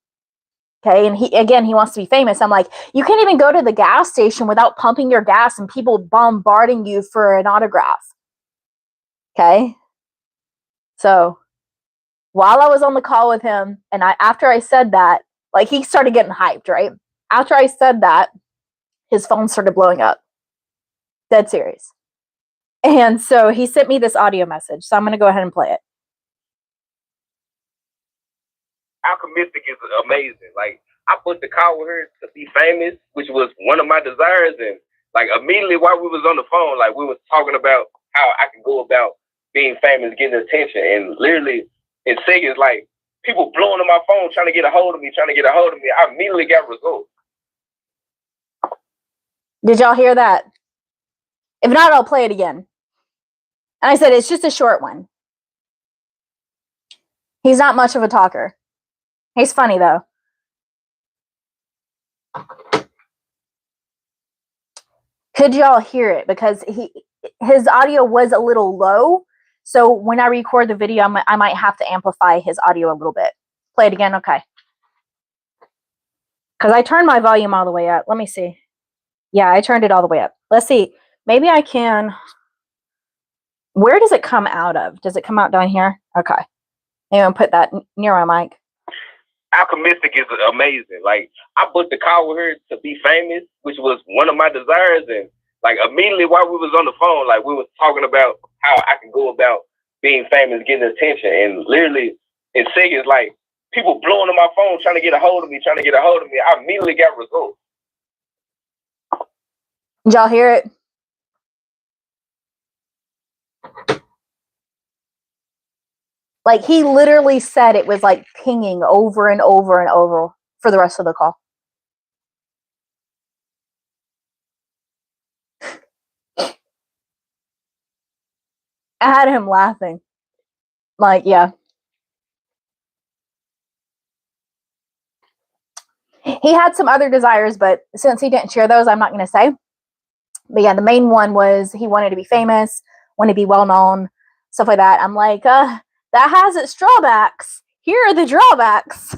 Okay. And he wants to be famous. I'm like, you can't even go to the gas station without pumping your gas and people bombarding you for an autograph. Okay. So while I was on the call with him, and after I said that, like, he started getting hyped, right? After I said that, his phone started blowing up. Dead serious. And so he sent me this audio message. So I'm going to go ahead and play it. Alchemistic is amazing. Like, I put the call with her to be famous, which was one of my desires. And like, immediately while we was on the phone, like, we was talking about how I could go about being famous, getting attention. And literally in seconds, like, people blowing on my phone, trying to get a hold of me. I immediately got results. Did y'all hear that? If not, I'll play it again. And I said, it's just a short one. He's not much of a talker. He's funny, though. Could y'all hear it? Because his audio was a little low. So when I record the video, I might have to amplify his audio a little bit. Play it again. Okay. Because I turned my volume all the way up. Let me see. Yeah, I turned it all the way up. Let's see. Maybe I can. Where does it come out of? Does it come out down here? Okay. I'm going to put that near my mic. Alchemistic is amazing. Like, I booked the call with her to be famous, which was one of my desires. And like, immediately while we was on the phone, like, we was talking about how I could go about being famous, getting attention. And literally in seconds, like, people blowing on my phone, trying to get a hold of me. I immediately got results. Did y'all hear it? Like, he literally said it was like pinging over and over and over for the rest of the call. I had him laughing. Like, yeah. He had some other desires, but since he didn't share those, I'm not going to say. But yeah, the main one was he wanted to be famous, wanted to be well known, stuff like that. I'm like, that has its drawbacks. Here are the drawbacks.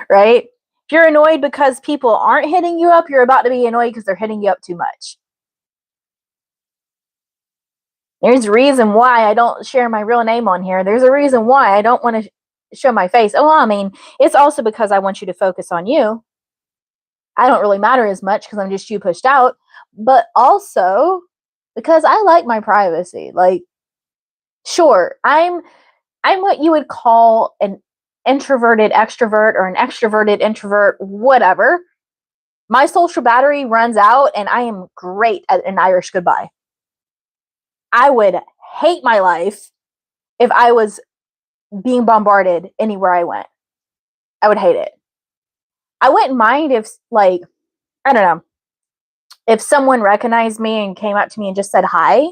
Right? If you're annoyed because people aren't hitting you up, you're about to be annoyed because they're hitting you up too much. There's a reason why I don't share my real name on here. There's a reason why I don't want to show my face. Oh, I mean, it's also because I want you to focus on you. I don't really matter as much because I'm just you pushed out, but also because I like my privacy. Like, sure, I'm what you would call an introverted extrovert or an extroverted introvert, whatever. My social battery runs out and I am great at an Irish goodbye. I would hate my life if I was being bombarded anywhere I went. I would hate it. I wouldn't mind if, like, I don't know, if someone recognized me and came up to me and just said hi,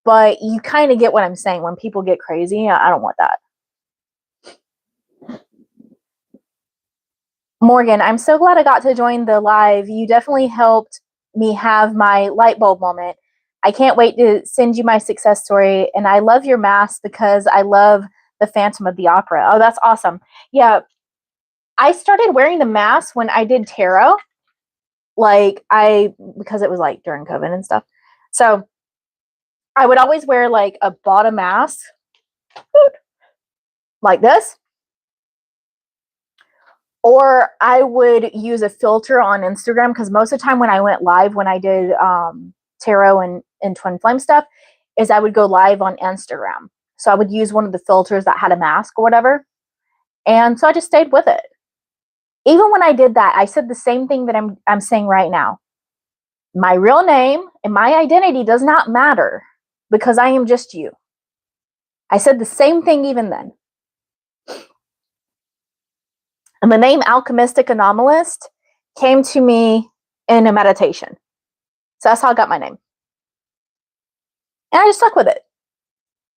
but you kind of get what I'm saying. When people get crazy, I don't want that. Morgan, I'm so glad I got to join the live. You definitely helped me have my light bulb moment. I can't wait to send you my success story. And I love your mask because I love the Phantom of the Opera. Oh, that's awesome. Yeah, I started wearing the mask when I did tarot. Because it was like during COVID and stuff. So I would always wear like a bottom mask like this. Or I would use a filter on Instagram because most of the time when I went live, when I did tarot and twin flame stuff, is I would go live on Instagram. So I would use one of the filters that had a mask or whatever. And so I just stayed with it. Even when I did that, I said the same thing that I'm saying right now. My real name and my identity does not matter because I am just you. I said the same thing even then. And the name Alchemistic Anomalist came to me in a meditation. So that's how I got my name. And I just stuck with it.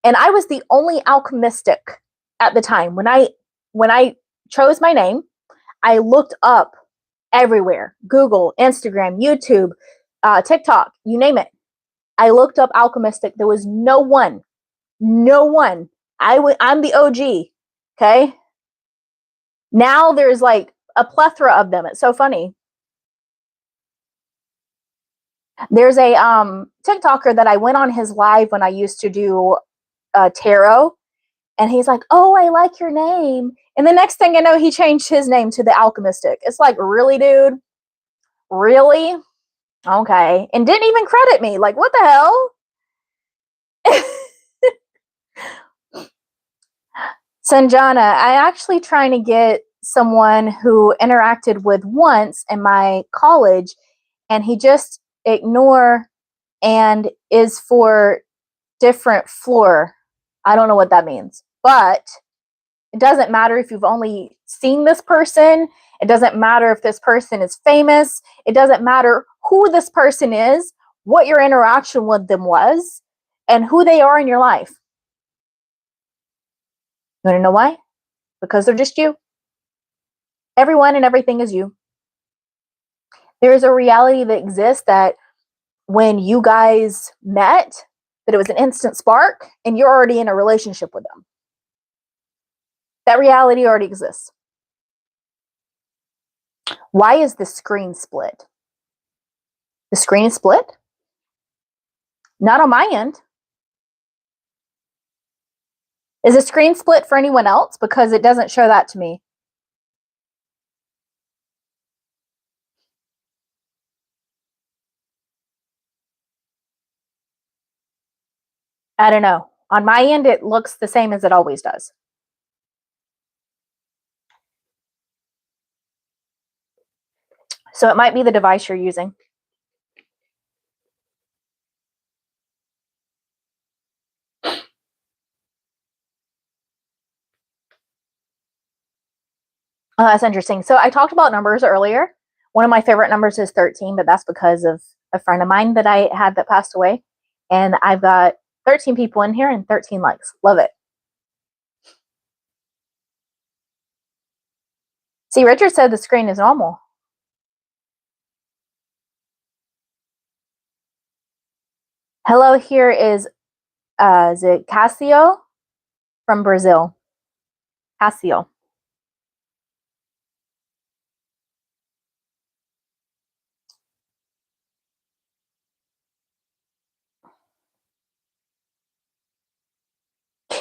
And I was the only alchemistic at the time. When I chose my name, I looked up everywhere. Google, Instagram, YouTube, TikTok, you name it. I looked up alchemistic. There was no one. I'm the OG. Okay. Now there's like a plethora of them. It's so funny. There's a TikToker that I went on his live when I used to do tarot, and he's like, "Oh, I like your name." And the next thing I know, he changed his name to the Alchemistic. It's like, really, dude? Really? Okay. And didn't even credit me. Like, what the hell? Sanjana, I actually trying to get someone who interacted with once in my college, and he just ignore and is for different floor. I don't know what that means, but it doesn't matter if you've only seen this person. It doesn't matter if this person is famous. It doesn't matter who this person is, what your interaction with them was, and who they are in your life. You want to know why? Because they're just you. Everyone and everything is you. There is a reality that exists that when you guys met, that it was an instant spark and you're already in a relationship with them. That reality already exists. Why is the screen split? The screen is split? Not on my end. Is the screen split for anyone else? Because it doesn't show that to me. I don't know. On my end, it looks the same as it always does. So it might be the device you're using. Oh, that's interesting. So I talked about numbers earlier. One of my favorite numbers is 13, but that's because of a friend of mine that I had that passed away. And I've got 13 people in here and 13 likes. Love it. See, Richard said the screen is normal. Hello, here is it Casio from Brazil? Casio.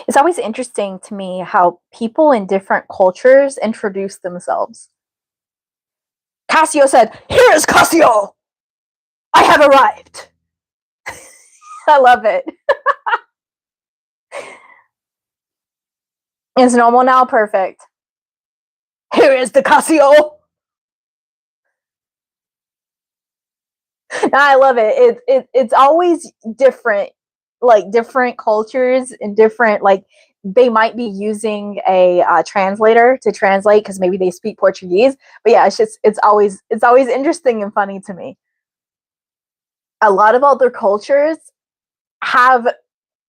It's always interesting to me how people in different cultures introduce themselves. Casio said, "Here is Casio! I have arrived!" I love it. It's normal now, perfect. Here is the Casio! I love it. It's always different, like different cultures and different, like they might be using a translator to translate because maybe they speak Portuguese. But yeah, it's always interesting and funny to me. A lot of other cultures have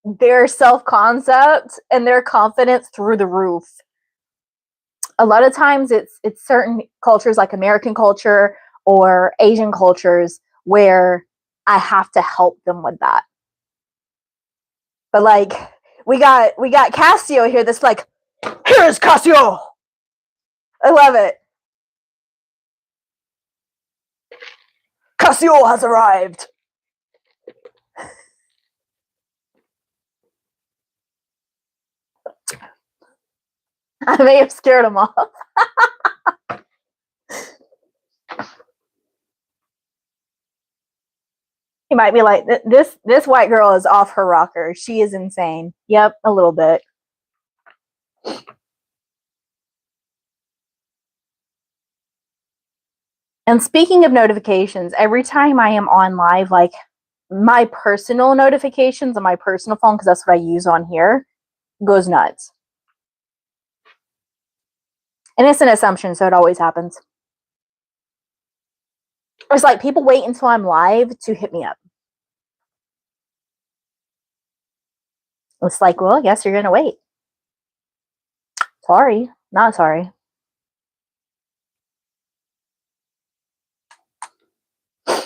their self-concept and their confidence through the roof. A lot of times it's certain cultures like American culture or Asian cultures where I have to help them with that. But like we got Casio here that's like, here is Casio. I love it. Casio has arrived. I may have scared him off. He might be like, this white girl is off her rocker. She is insane. Yep, a little bit. And speaking of notifications, every time I am on live, like my personal notifications on my personal phone, because that's what I use on here, goes nuts. And it's an assumption, so it always happens. It's like people wait until I'm live to hit me up. It's like, well, I guess you're going to wait. Sorry, not sorry. But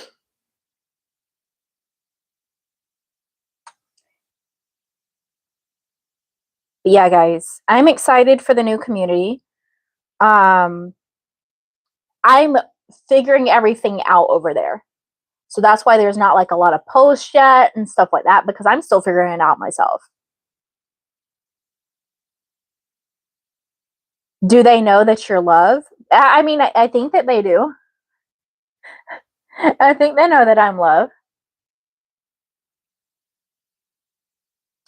yeah, guys, I'm excited for the new community. I'm figuring everything out over there. So that's why there's not like a lot of posts yet and stuff like that, because I'm still figuring it out myself. Do they know that you're love? I mean, I think that they do. I think they know that I'm love.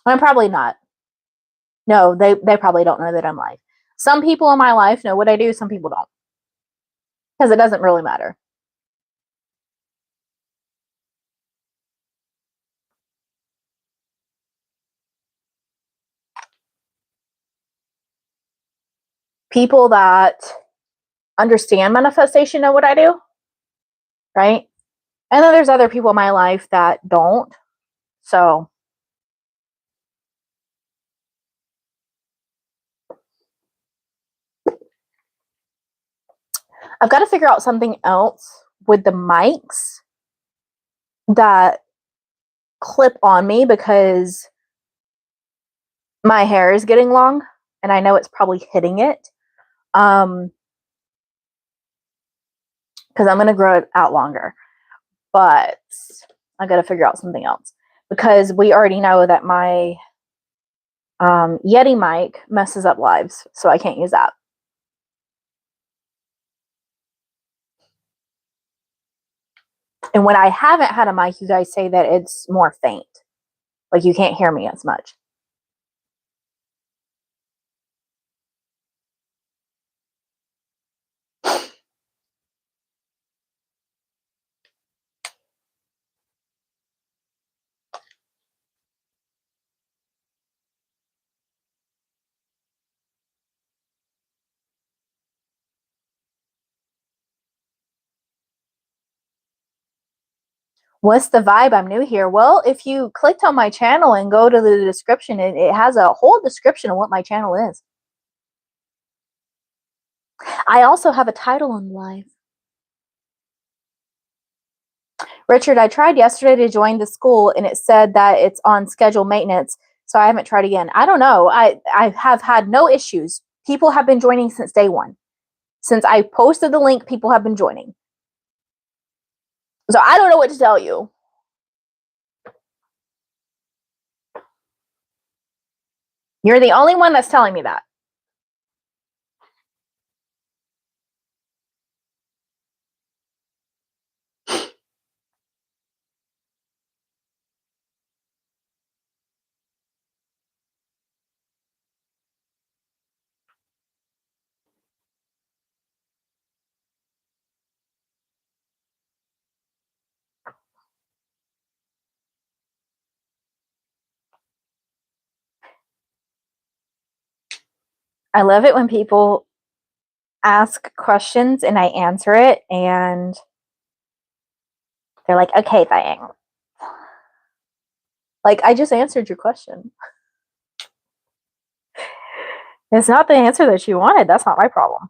I'm probably not. No, they probably don't know that I'm live. Some people in my life know what I do, some people don't. Because it doesn't really matter. People that understand manifestation know what I do, right? And then there's other people in my life that don't. So I've got to figure out something else with the mics that clip on me, because my hair is getting long and I know it's probably hitting it. Because I'm going to grow it out longer. But I got to figure out something else, because we already know that my Yeti mic messes up lives, so I can't use that. And when I haven't had a mic, you guys say that it's more faint. Like you can't hear me as much. What's the vibe? I'm new here. Well, if you clicked on my channel and go to the description, it has a whole description of what my channel is. I also have a title on live. Richard, I tried yesterday to join the school and it said that it's on schedule maintenance, so I haven't tried again. I don't know. I have had no issues. People have been joining since day one. Since I posted the link, people have been joining. So I don't know what to tell you. You're the only one that's telling me that. I love it when people ask questions and I answer it and they're like, okay, thanks. Like, I just answered your question. It's not the answer that you wanted. That's not my problem.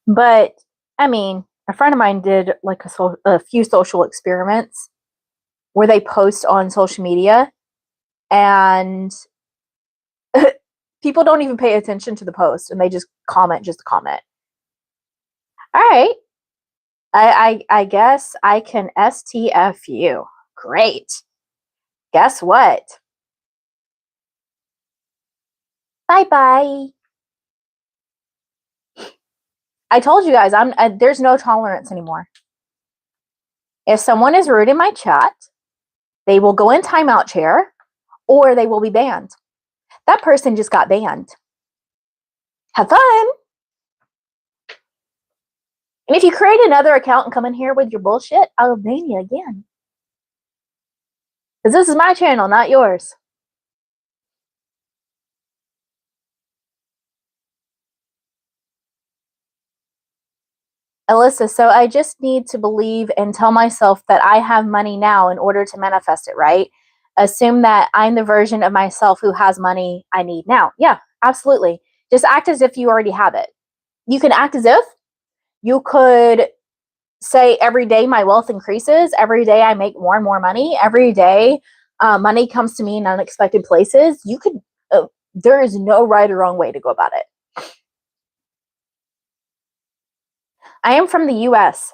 But, I mean, a friend of mine did like a few social experiments where they post on social media and people don't even pay attention to the post and they just comment just to comment. All right. I guess I can STF you. Great. Guess what? Bye-bye. I told you guys, there's no tolerance anymore. If someone is rude in my chat, they will go in timeout chair or they will be banned. That person just got banned. Have fun. And if you create another account and come in here with your bullshit, I'll ban you again. Because this is my channel, not yours. Alyssa, so I just need to believe and tell myself that I have money now in order to manifest it, right? Assume that I'm the version of myself who has money I need now. Yeah, absolutely. Just act as if you already have it. You can act as if you could say every day my wealth increases, every day I make more and more money, every day money comes to me in unexpected places. You could, there is no right or wrong way to go about it. I am from the US.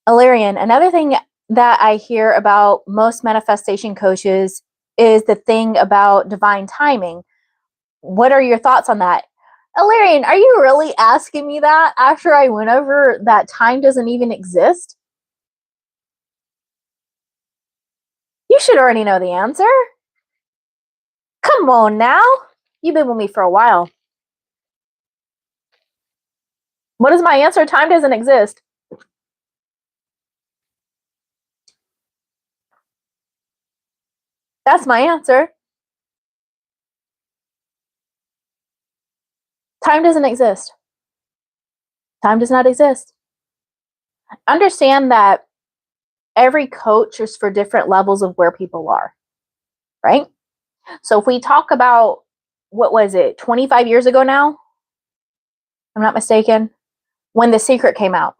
Illyrian, another thing that I hear about most manifestation coaches is the thing about divine timing. What are your thoughts on that? Illyrian, are you really asking me that after I went over that time doesn't even exist? You should already know the answer. Come on now. You've been with me for a while. What is my answer? Time doesn't exist. That's my answer. Time doesn't exist. Time does not exist. Understand that every coach is for different levels of where people are, right? So if we talk about, what was it, 25 years ago now, if I'm not mistaken, when The Secret came out,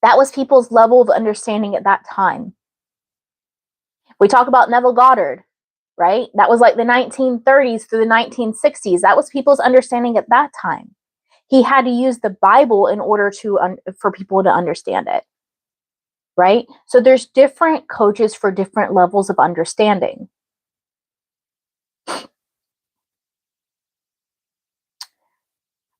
that was people's level of understanding at that time. We talk about Neville Goddard, right? That was like the 1930s through the 1960s. That was people's understanding at that time. He had to use the Bible in order for people to understand it, right? So there's different coaches for different levels of understanding.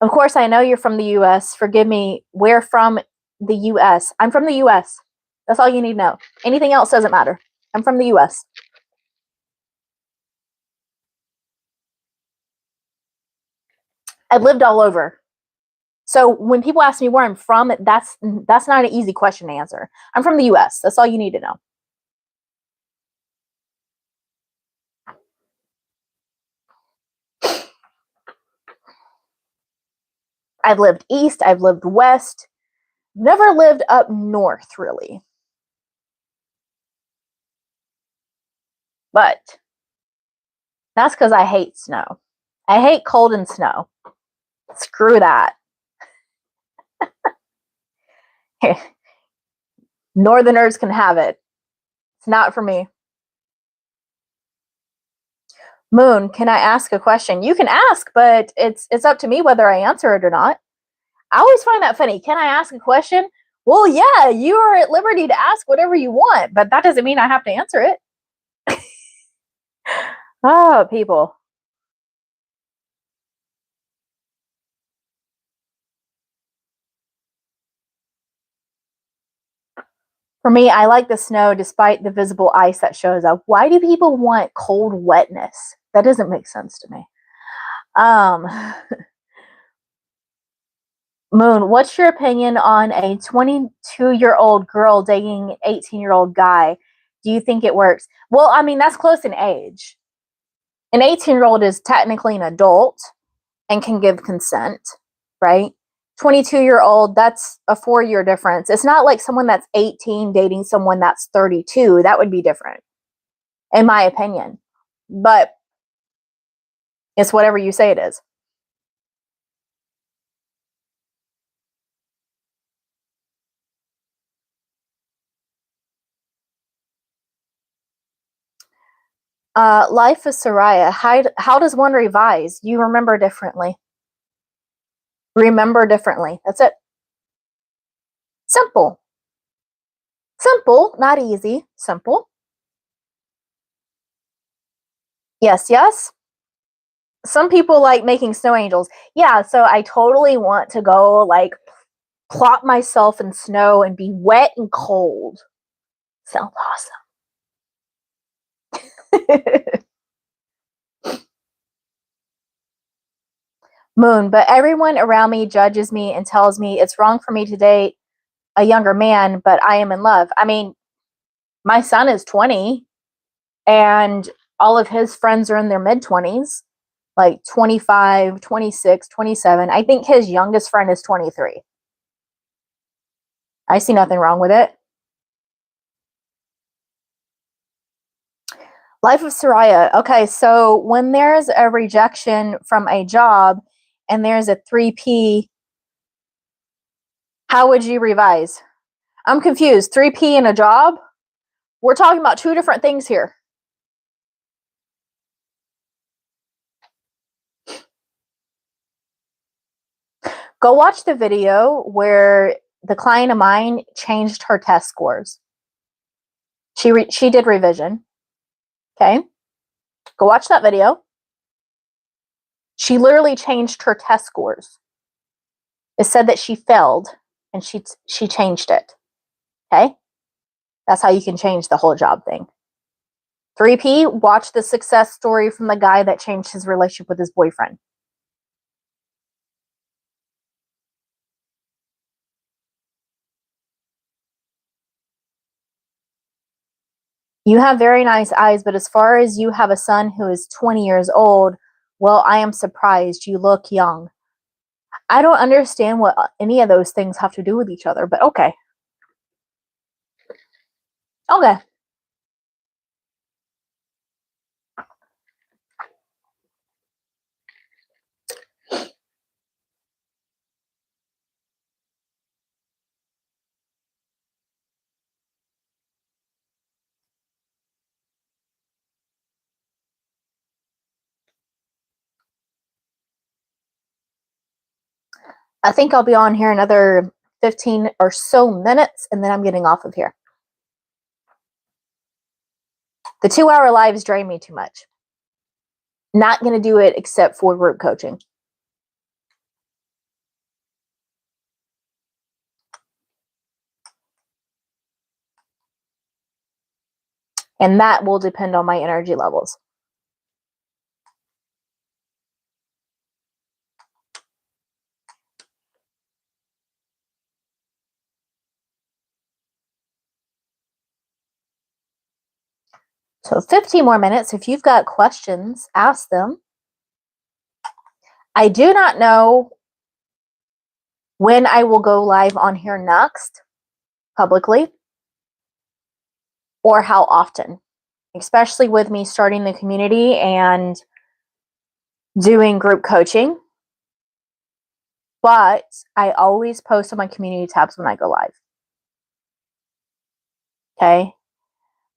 Of course, I know you're from the US. Forgive me. Where from the US? I'm from the US. That's all you need to know. Anything else doesn't matter. I'm from the US. I've lived all over. So when people ask me where I'm from, that's not an easy question to answer. I'm from the US. That's all you need to know. I've lived east, I've lived west, never lived up north, really. But that's because I hate snow. I hate cold and snow. Screw that. Northerners can have it. It's not for me. Moon, can I ask a question? You can ask, but it's up to me whether I answer it or not. I always find that funny. Can I ask a question? Well, yeah, you are at liberty to ask whatever you want, but that doesn't mean I have to answer it. Oh, people. For me, I like the snow despite the visible ice that shows up. Why do people want cold wetness? That doesn't make sense to me. Moon, what's your opinion on a 22-year-old girl dating an 18-year-old guy? Do you think it works? Well, I mean, that's close in age. An 18-year-old is technically an adult and can give consent, right? 22-year-old, that's a 4-year difference. It's not like someone that's 18 dating someone that's 32. That would be different, in my opinion. But it's whatever you say it is. Life is Soraya. How does one revise? You remember differently. Remember differently. That's it. Simple. Simple, not easy. Simple. Yes, yes. Some people like making snow angels. Yeah, so I totally want to go like plop myself in snow and be wet and cold. Sounds awesome. Moon, but everyone around me judges me and tells me it's wrong for me to date a younger man, but I am in love. I mean, my son is 20 and all of his friends are in their mid 20s, like 25, 26, 27. I think his youngest friend is 23. I see nothing wrong with it. Life of Soraya. Okay, so when there's a rejection from a job and there's a 3P, how would you revise? I'm confused. 3P in a job? We're talking about two different things here. Go watch the video where the client of mine changed her test scores. She did revision. Okay? Go watch that video. She literally changed her test scores. It said that she failed and she changed it. Okay? That's how you can change the whole job thing. 3P, watch the success story from the guy that changed his relationship with his boyfriend. You have very nice eyes, but as far as you have a son who is 20 years old, well, I am surprised. You look young. I don't understand what any of those things have to do with each other, but okay. Okay. I think I'll be on here another 15 or so minutes, and then I'm getting off of here. The 2-hour lives drain me too much. Not going to do it except for group coaching. And that will depend on my energy levels. So 15 more minutes. If you've got questions, ask them. I do not know when I will go live on here next, publicly, or how often, especially with me starting the community and doing group coaching. But I always post on my community tabs when I go live. Okay.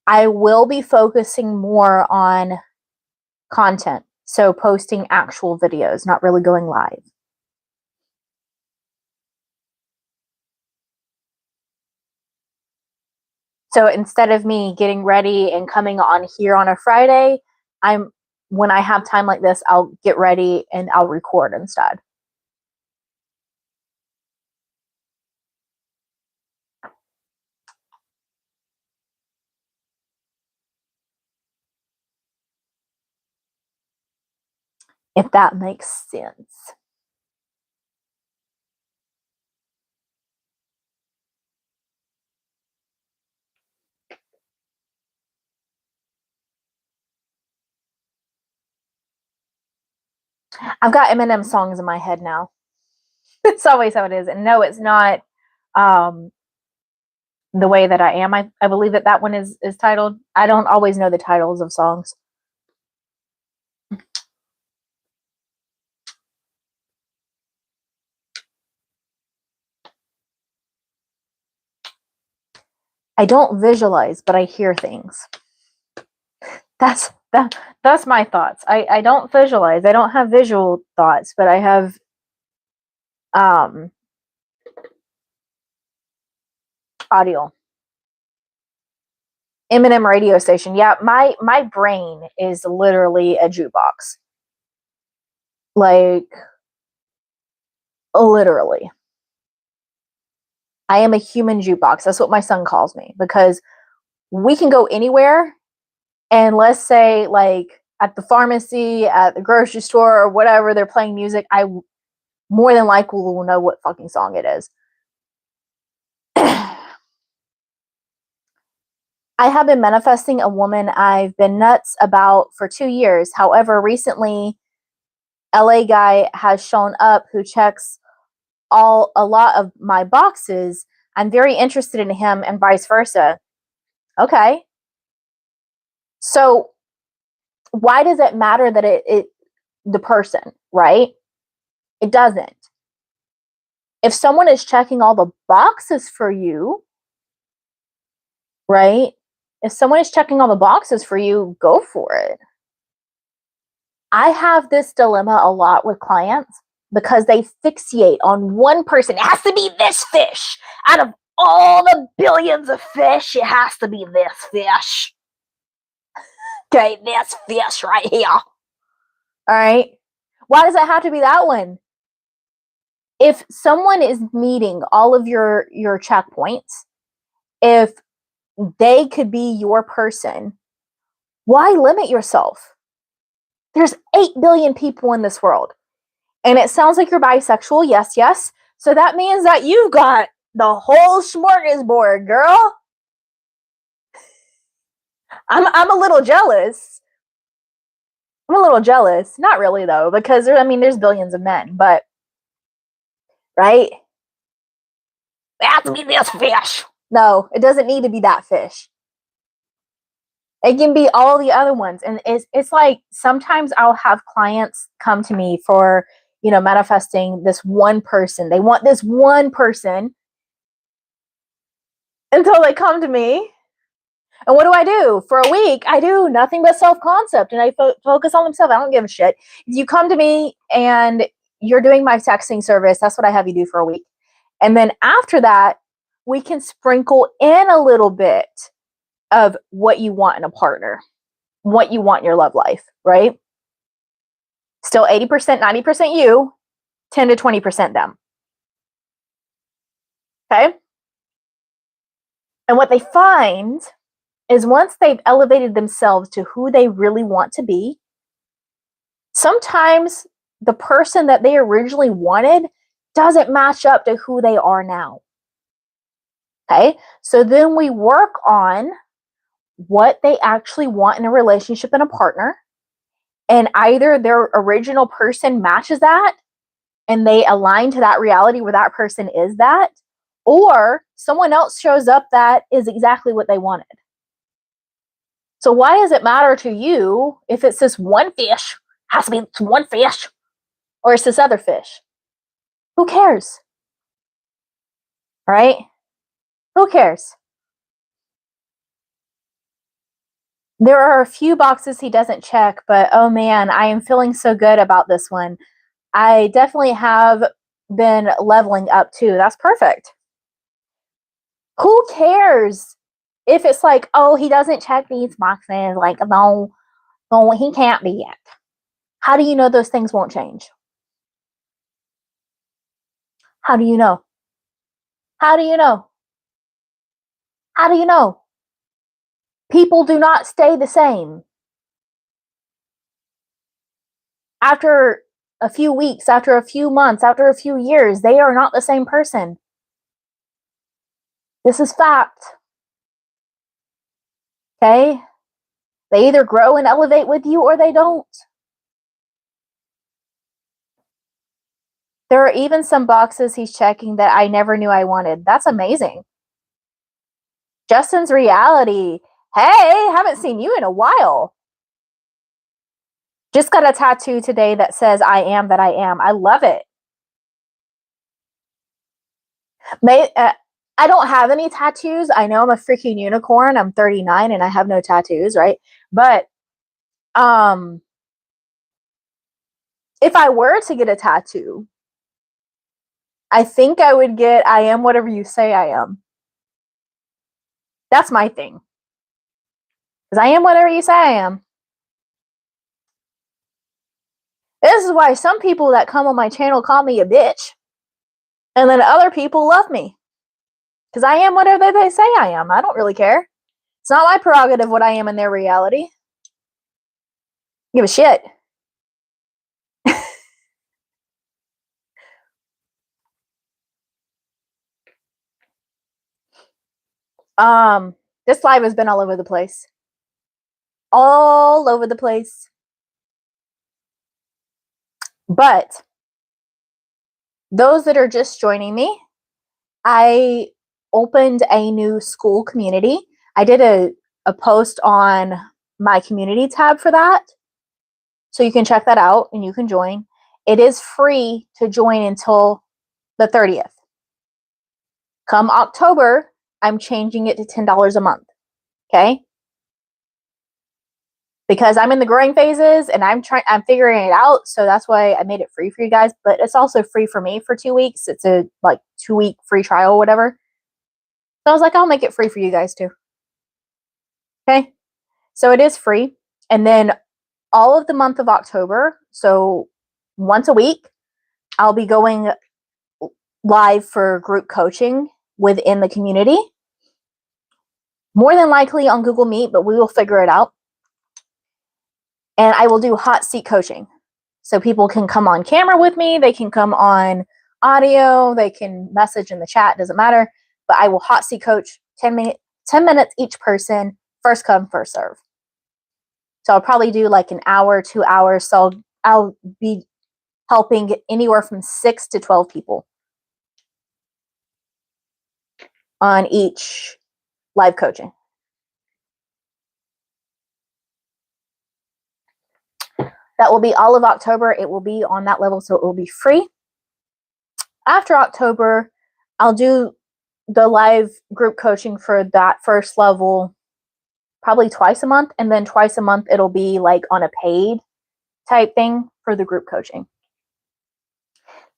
I will be focusing more on content. So posting actual videos, not really going live. So instead of me getting ready and coming on here on a Friday, when I have time like this, I'll get ready and I'll record instead. If that makes sense. I've got Eminem songs in my head now. It's always how it is. And no, it's not the way that I am. I believe that one is titled. I don't always know the titles of songs. I don't visualize, but I hear things. That's my thoughts. I don't visualize. I don't have visual thoughts, but I have audio. Eminem radio station. Yeah, my brain is literally a jukebox. Like, literally. I am a human jukebox. That's what my son calls me, because we can go anywhere, and let's say like at the pharmacy, at the grocery store, or whatever, they're playing music, I more than likely will know what fucking song it is. I have been manifesting a woman I've been nuts about for 2 years. However, recently, LA guy has shown up who checks a lot of my boxes. I'm very interested in him, and vice versa. Okay. So why does it matter that it the person, right? It doesn't. If someone is checking all the boxes for you, right? If someone is checking all the boxes for you, go for it. I have this dilemma a lot with clients because they fixate on one person. It has to be this fish. Out of all the billions of fish, it has to be this fish. Okay, this fish right here. All right. Why does it have to be that one? If someone is meeting all of your checkpoints, if they could be your person, why limit yourself? There's 8 billion people in this world. And it sounds like you're bisexual. Yes, yes. So that means that you've got the whole smorgasbord, girl. I'm a little jealous. I'm a little jealous. Not really, though, because there's billions of men, but right? It has to be this fish. No, it doesn't need to be that fish. It can be all the other ones. And it's like sometimes I'll have clients come to me for, manifesting this one person. They want this one person until they come to me. And what do I do? For a week, I do nothing but self-concept, and I focus on themselves. I don't give a shit. If you come to me and you're doing my texting service, that's what I have you do for a week. And then after that, we can sprinkle in a little bit of what you want in a partner, what you want in your love life, right? Still 80%, 90% you, 10 to 20% them. Okay? And what they find is once they've elevated themselves to who they really want to be, sometimes the person that they originally wanted doesn't match up to who they are now. Okay? So then we work on what they actually want in a relationship and a partner. And either their original person matches that, and they align to that reality where that person is that, or someone else shows up that is exactly what they wanted. So why does it matter to you if it's this one fish, has to be one fish, or it's this other fish? Who cares? Right? Who cares? There are a few boxes he doesn't check, but oh man, I am feeling so good about this one. I definitely have been leveling up too. That's perfect. Who cares if it's like, oh, he doesn't check these boxes? Like, no, he can't be yet. How do you know those things won't change? How do you know? How do you know? How do you know? People do not stay the same. After a few weeks, after a few months, after a few years, they are not the same person. This is fact. Okay? They either grow and elevate with you or they don't. There are even some boxes he's checking that I never knew I wanted. That's amazing. Justin's reality. Hey, haven't seen you in a while. Just got a tattoo today that says I am that I am. I love it. I don't have any tattoos. I know I'm a freaking unicorn. I'm 39 and I have no tattoos, right? But if I were to get a tattoo, I think I would get I am whatever you say I am. That's my thing. Because I am whatever you say I am. This is why some people that come on my channel call me a bitch. And then other people love me. Because I am whatever they say I am. I don't really care. It's not my prerogative what I am in their reality. Give a shit. This live has been all over the place. All over the place. But those that are just joining me, I opened a new school community. I did a post on my community tab for that. So you can check that out and you can join. It is free to join until the 30th. Come October, I'm changing it to $10 a month. Okay? Because I'm in the growing phases and I'm figuring it out. So that's why I made it free for you guys. But it's also free for me for 2 weeks. It's a 2-week free trial or whatever. So I was like, I'll make it free for you guys too. Okay? So it is free. And then all of the month of October, so once a week, I'll be going live for group coaching within the community. More than likely on Google Meet, but we will figure it out. And I will do hot seat coaching. So people can come on camera with me. They can come on audio. They can message in the chat. Doesn't matter. But I will hot seat coach 10 minutes each person. First come, first serve. So I'll probably do like an hour, 2 hours. So I'll be helping anywhere from 6 to 12 people on each live coaching. That will be all of October. It will be on that level, so it will be free. After October, I'll do the live group coaching for that first level probably twice a month, and then twice a month it'll be like on a paid type thing for the group coaching.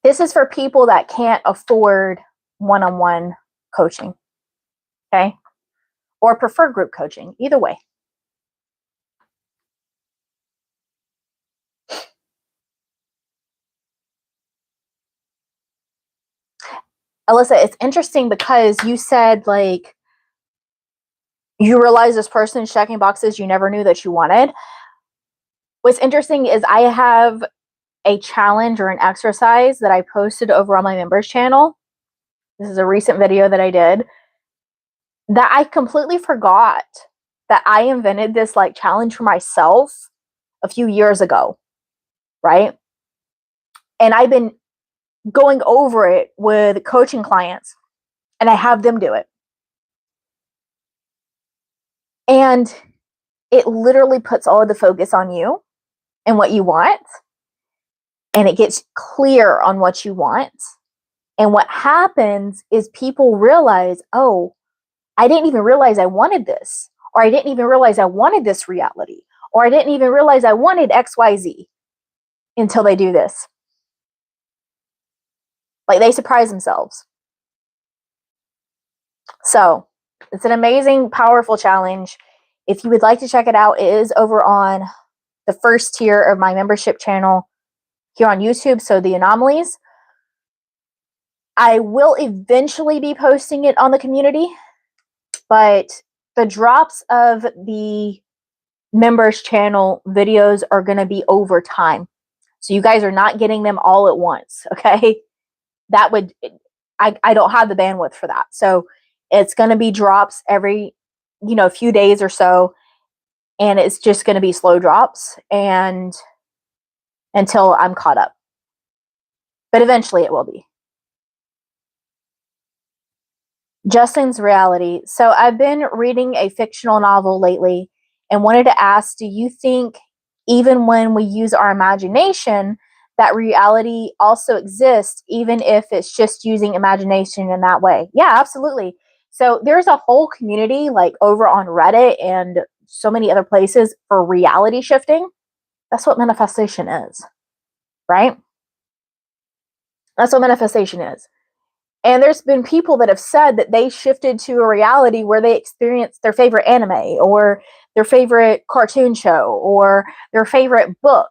This is for people that can't afford one-on-one coaching, okay? Or prefer group coaching, either way. Alyssa, it's interesting because you said like you realize this person's checking boxes you never knew that you wanted. What's interesting is I have a challenge or an exercise that I posted over on my members channel. This is a recent video that I did that I completely forgot that I invented this like challenge for myself a few years ago, right? And I've been going over it with coaching clients, and I have them do it. And it literally puts all of the focus on you and what you want. And it gets clear on what you want. And what happens is people realize, oh, I didn't even realize I wanted this. Or I didn't even realize I wanted this reality. Or I didn't even realize I wanted XYZ until they do this. Like, they surprise themselves. So it's an amazing, powerful challenge. If you would like to check it out, it is over on the first tier of my membership channel here on YouTube. So the Anomalies. I will eventually be posting it on the community, but the drops of the members channel videos are going to be over time. So you guys are not getting them all at once. Okay. That would, I don't have the bandwidth for that. So it's going to be drops every, a few days or so. And it's just going to be slow drops and until I'm caught up. But eventually it will be. Justin's reality. So I've been reading a fictional novel lately and wanted to ask, do you think even when we use our imagination, that reality also exists, even if it's just using imagination in that way? Yeah, absolutely. So there's a whole community like over on Reddit and so many other places for reality shifting. That's what manifestation is, right? That's what manifestation is. And there's been people that have said that they shifted to a reality where they experienced their favorite anime or their favorite cartoon show or their favorite book,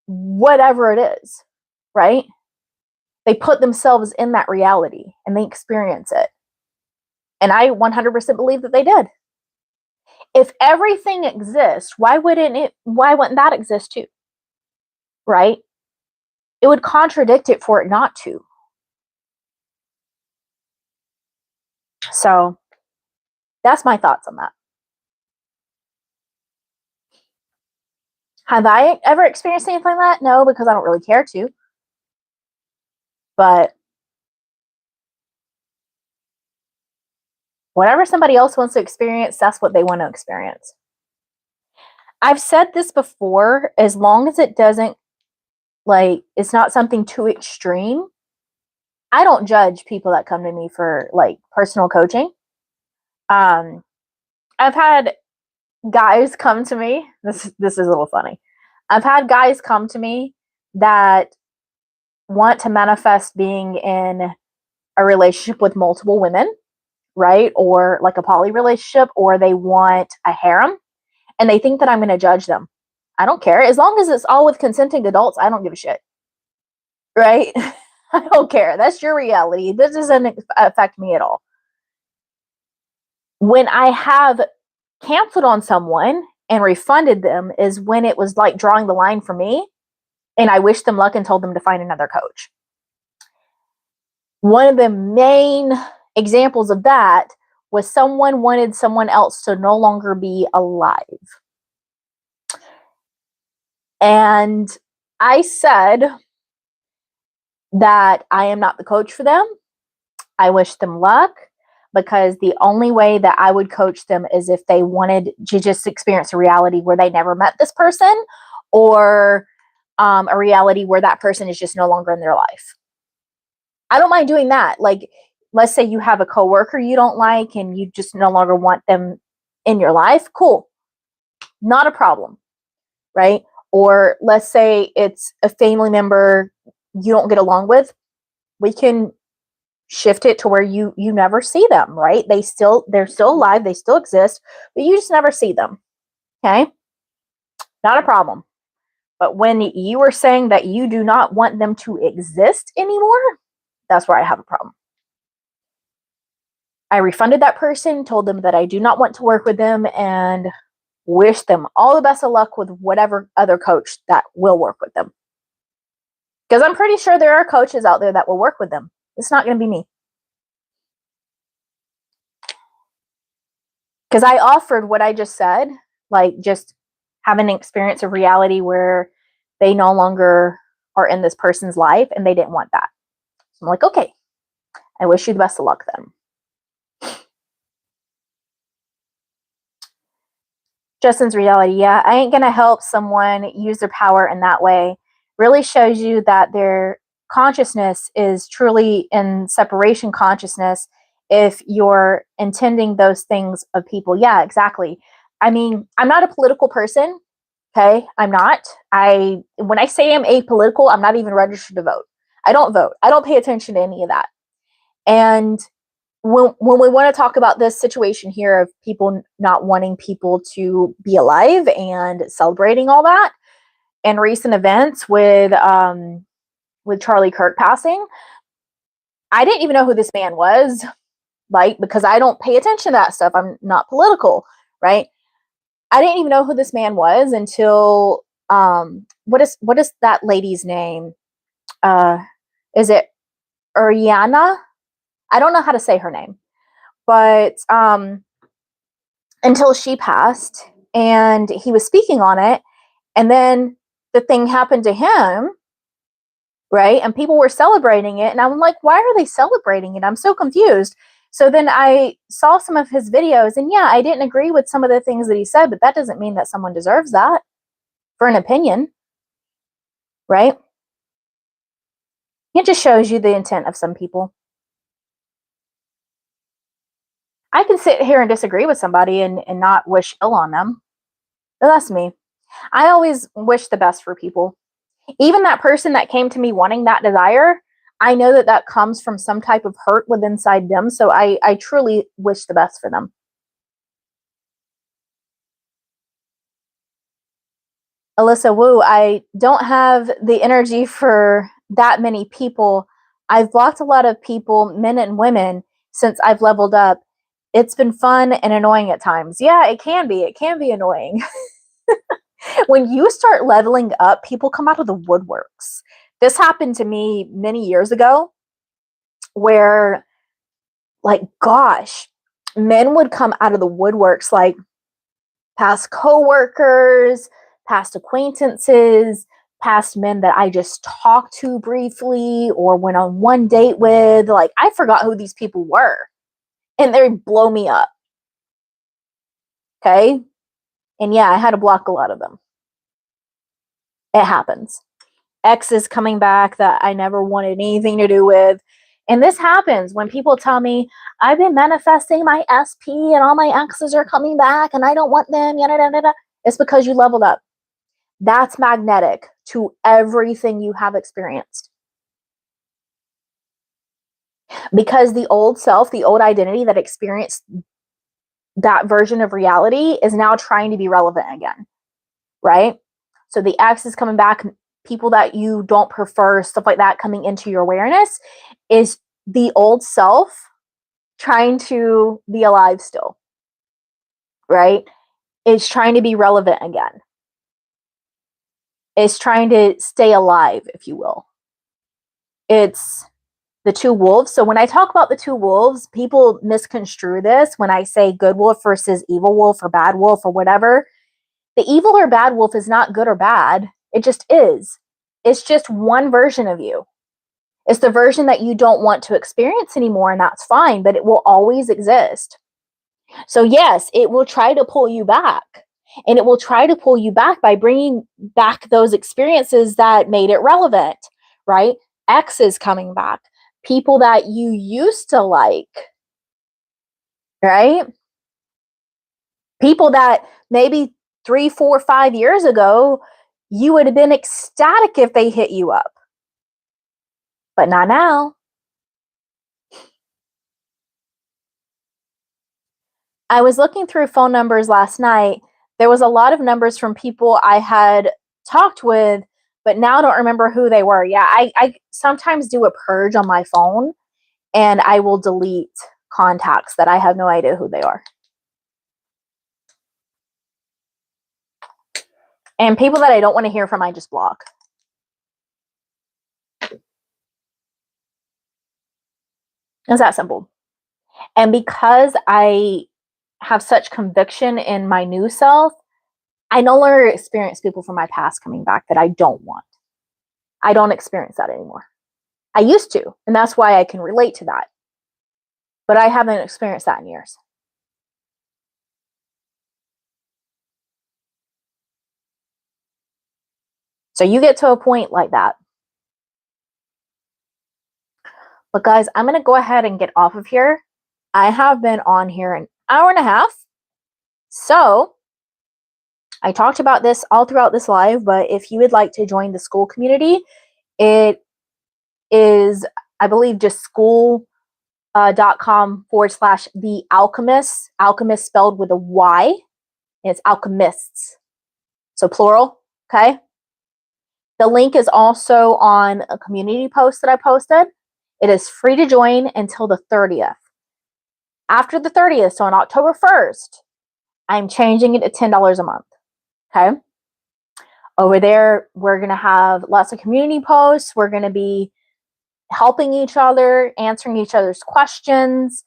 whatever it is, right? They put themselves in that reality and they experience it. And I 100% believe that they did. If everything exists, why wouldn't that exist too? Right? It would contradict it for it not to. So that's my thoughts on that. Have I ever experienced anything like that? No, because I don't really care to. But whatever somebody else wants to experience, that's what they want to experience. I've said this before, as long as it doesn't, it's not something too extreme, I don't judge people that come to me for, personal coaching. I've had guys come to me, this is a little funny. I've had guys come to me that want to manifest being in a relationship with multiple women, right? Or like a poly relationship, or they want a harem, and they think that I'm going to judge them. I don't care. As long as it's all with consenting adults, I don't give a shit. Right? I don't care. That's your reality. This doesn't affect me at all. When I have canceled on someone and refunded them is when it was like drawing the line for me, and I wished them luck and told them to find another coach. One of the main examples of that was someone wanted someone else to no longer be alive. And I said that I am not the coach for them. I wish them luck, because the only way that I would coach them is if they wanted to just experience a reality where they never met this person, or a reality where that person is just no longer in their life. I don't mind doing that. Like, let's say you have a coworker you don't like and you just no longer want them in your life. Cool. Not a problem. Right? Or let's say it's a family member you don't get along with. We can shift it to where you never see them, right? They're still alive, they still exist, but you just never see them. Okay? Not a problem. But when you are saying that you do not want them to exist anymore, that's where I have a problem. I refunded that person, told them that I do not want to work with them, and wish them all the best of luck with whatever other coach that will work with them. Because I'm pretty sure there are coaches out there that will work with them. It's not going to be me. Because I offered what I just said, like just have an experience of reality where they no longer are in this person's life, and they didn't want that. I'm like, okay, I wish you the best of luck then. Justin's reality. Yeah, I ain't going to help someone use their power in that way. Really shows you that their consciousness is truly in separation consciousness if you're intending those things of people. Yeah, exactly. I mean, I'm not a political person. Okay, I'm not. When I say I'm apolitical, I'm not even registered to vote. I don't vote. I don't pay attention to any of that. And when we want to talk about this situation here of people not wanting people to be alive and celebrating all that, and recent events with Charlie Kirk passing, I didn't even know who this man was, like, because I don't pay attention to that stuff. I'm not political, right? I didn't even know who this man was until what is that lady's name? Is it Ariana? I don't know how to say her name, but until she passed and he was speaking on it, and then the thing happened to him, right? And people were celebrating it, and I'm like, why are they celebrating it? I'm so confused. So then I saw some of his videos, and yeah, I didn't agree with some of the things that he said, but that doesn't mean that someone deserves that for an opinion, right? It just shows you the intent of some people. I can sit here and disagree with somebody and not wish ill on them, but that's me. I always wish the best for people. Even that person that came to me wanting that desire, I know that that comes from some type of hurt within inside them. So I truly wish the best for them. Alyssa Wu, I don't have the energy for that many people. I've blocked a lot of people, men and women, since I've leveled up. It's been fun and annoying at times. Yeah, it can be. It can be annoying. When you start leveling up, people come out of the woodworks. This happened to me many years ago where, like, gosh, men would come out of the woodworks, like past coworkers, past acquaintances, past men that I just talked to briefly or went on one date with. Like, I forgot who these people were, and they'd blow me up. Okay. And yeah, I had to block a lot of them. It happens. Exes coming back that I never wanted anything to do with. And this happens when people tell me, I've been manifesting my SP and all my exes are coming back and I don't want them. Yada, yada, yada. It's because you leveled up. That's magnetic to everything you have experienced. Because the old self, the old identity that experienced that version of reality is now trying to be relevant again, right? So the ex is coming back, people that you don't prefer, stuff like that coming into your awareness is the old self trying to be alive still, right? It's trying to be relevant again. It's trying to stay alive, if you will. It's the two wolves. So when I talk about the two wolves, people misconstrue this when I say good wolf versus evil wolf or bad wolf or whatever. The evil or bad wolf is not good or bad. It just is. It's just one version of you. It's the version that you don't want to experience anymore, and that's fine, but it will always exist. So yes, it will try to pull you back. And it will try to pull you back by bringing back those experiences that made it relevant, right? Exes coming back, people that you used to like, right? People that maybe 3, 4, 5 years ago, you would have been ecstatic if they hit you up. But not now. I was looking through phone numbers last night. There was a lot of numbers from people I had talked with, but now I don't remember who they were. Yeah, I sometimes do a purge on my phone, and I will delete contacts that I have no idea who they are. And people that I don't want to hear from, I just block. It's that simple. And because I have such conviction in my new self, I no longer experience people from my past coming back that I don't want. I don't experience that anymore. I used to, and that's why I can relate to that. But I haven't experienced that in years. So you get to a point like that. But guys, I'm going to go ahead and get off of here. I have been on here an hour and a half. So I talked about this all throughout this live, but if you would like to join the school community, it is, I believe, just school.com/the Alchemists. Alchemist spelled with a Y. And it's Alchemists. So plural. Okay. The link is also on a community post that I posted. It is free to join until the 30th. After the 30th, so on October 1st, I'm changing it to $10 a month. Okay. Over there, we're going to have lots of community posts. We're going to be helping each other, answering each other's questions.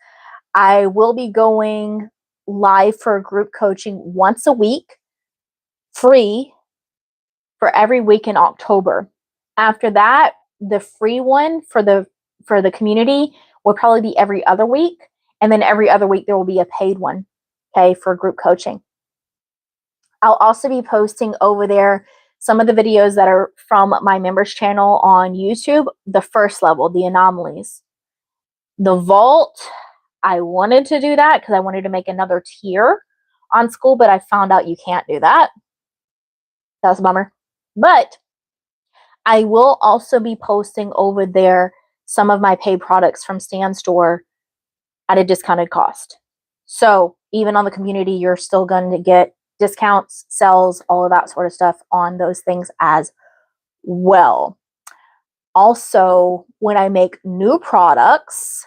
I will be going live for group coaching once a week, free for every week in October. After that, the free one for the community will probably be every other week. And then every other week, there will be a paid one, okay, for group coaching. I'll also be posting over there some of the videos that are from my members channel on YouTube. The first level, the anomalies. The vault, I wanted to do that because I wanted to make another tier on school, but I found out you can't do that. That's a bummer. But I will also be posting over there some of my paid products from Stan Store at a discounted cost. So even on the community, you're still going to get discounts, sales, all of that sort of stuff on those things as well. Also, when I make new products,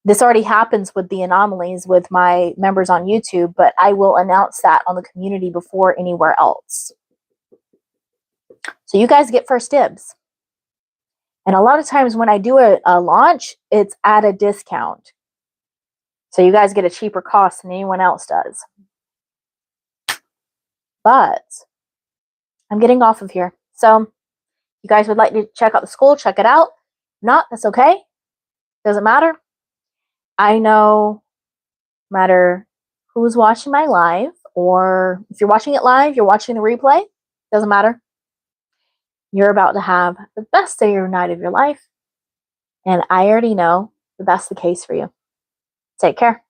this already happens with the anomalies with my members on YouTube, but I will announce that on the community before anywhere else. So you guys get first dibs. And a lot of times when I do a launch, it's at a discount. So you guys get a cheaper cost than anyone else does. But I'm getting off of here. So you guys would like to check out the school, check it out. If not, that's okay. Doesn't matter. I know no matter who's watching my live, or if you're watching it live, you're watching the replay, doesn't matter. You're about to have the best day or night of your life. And I already know that that's the case for you. Take care.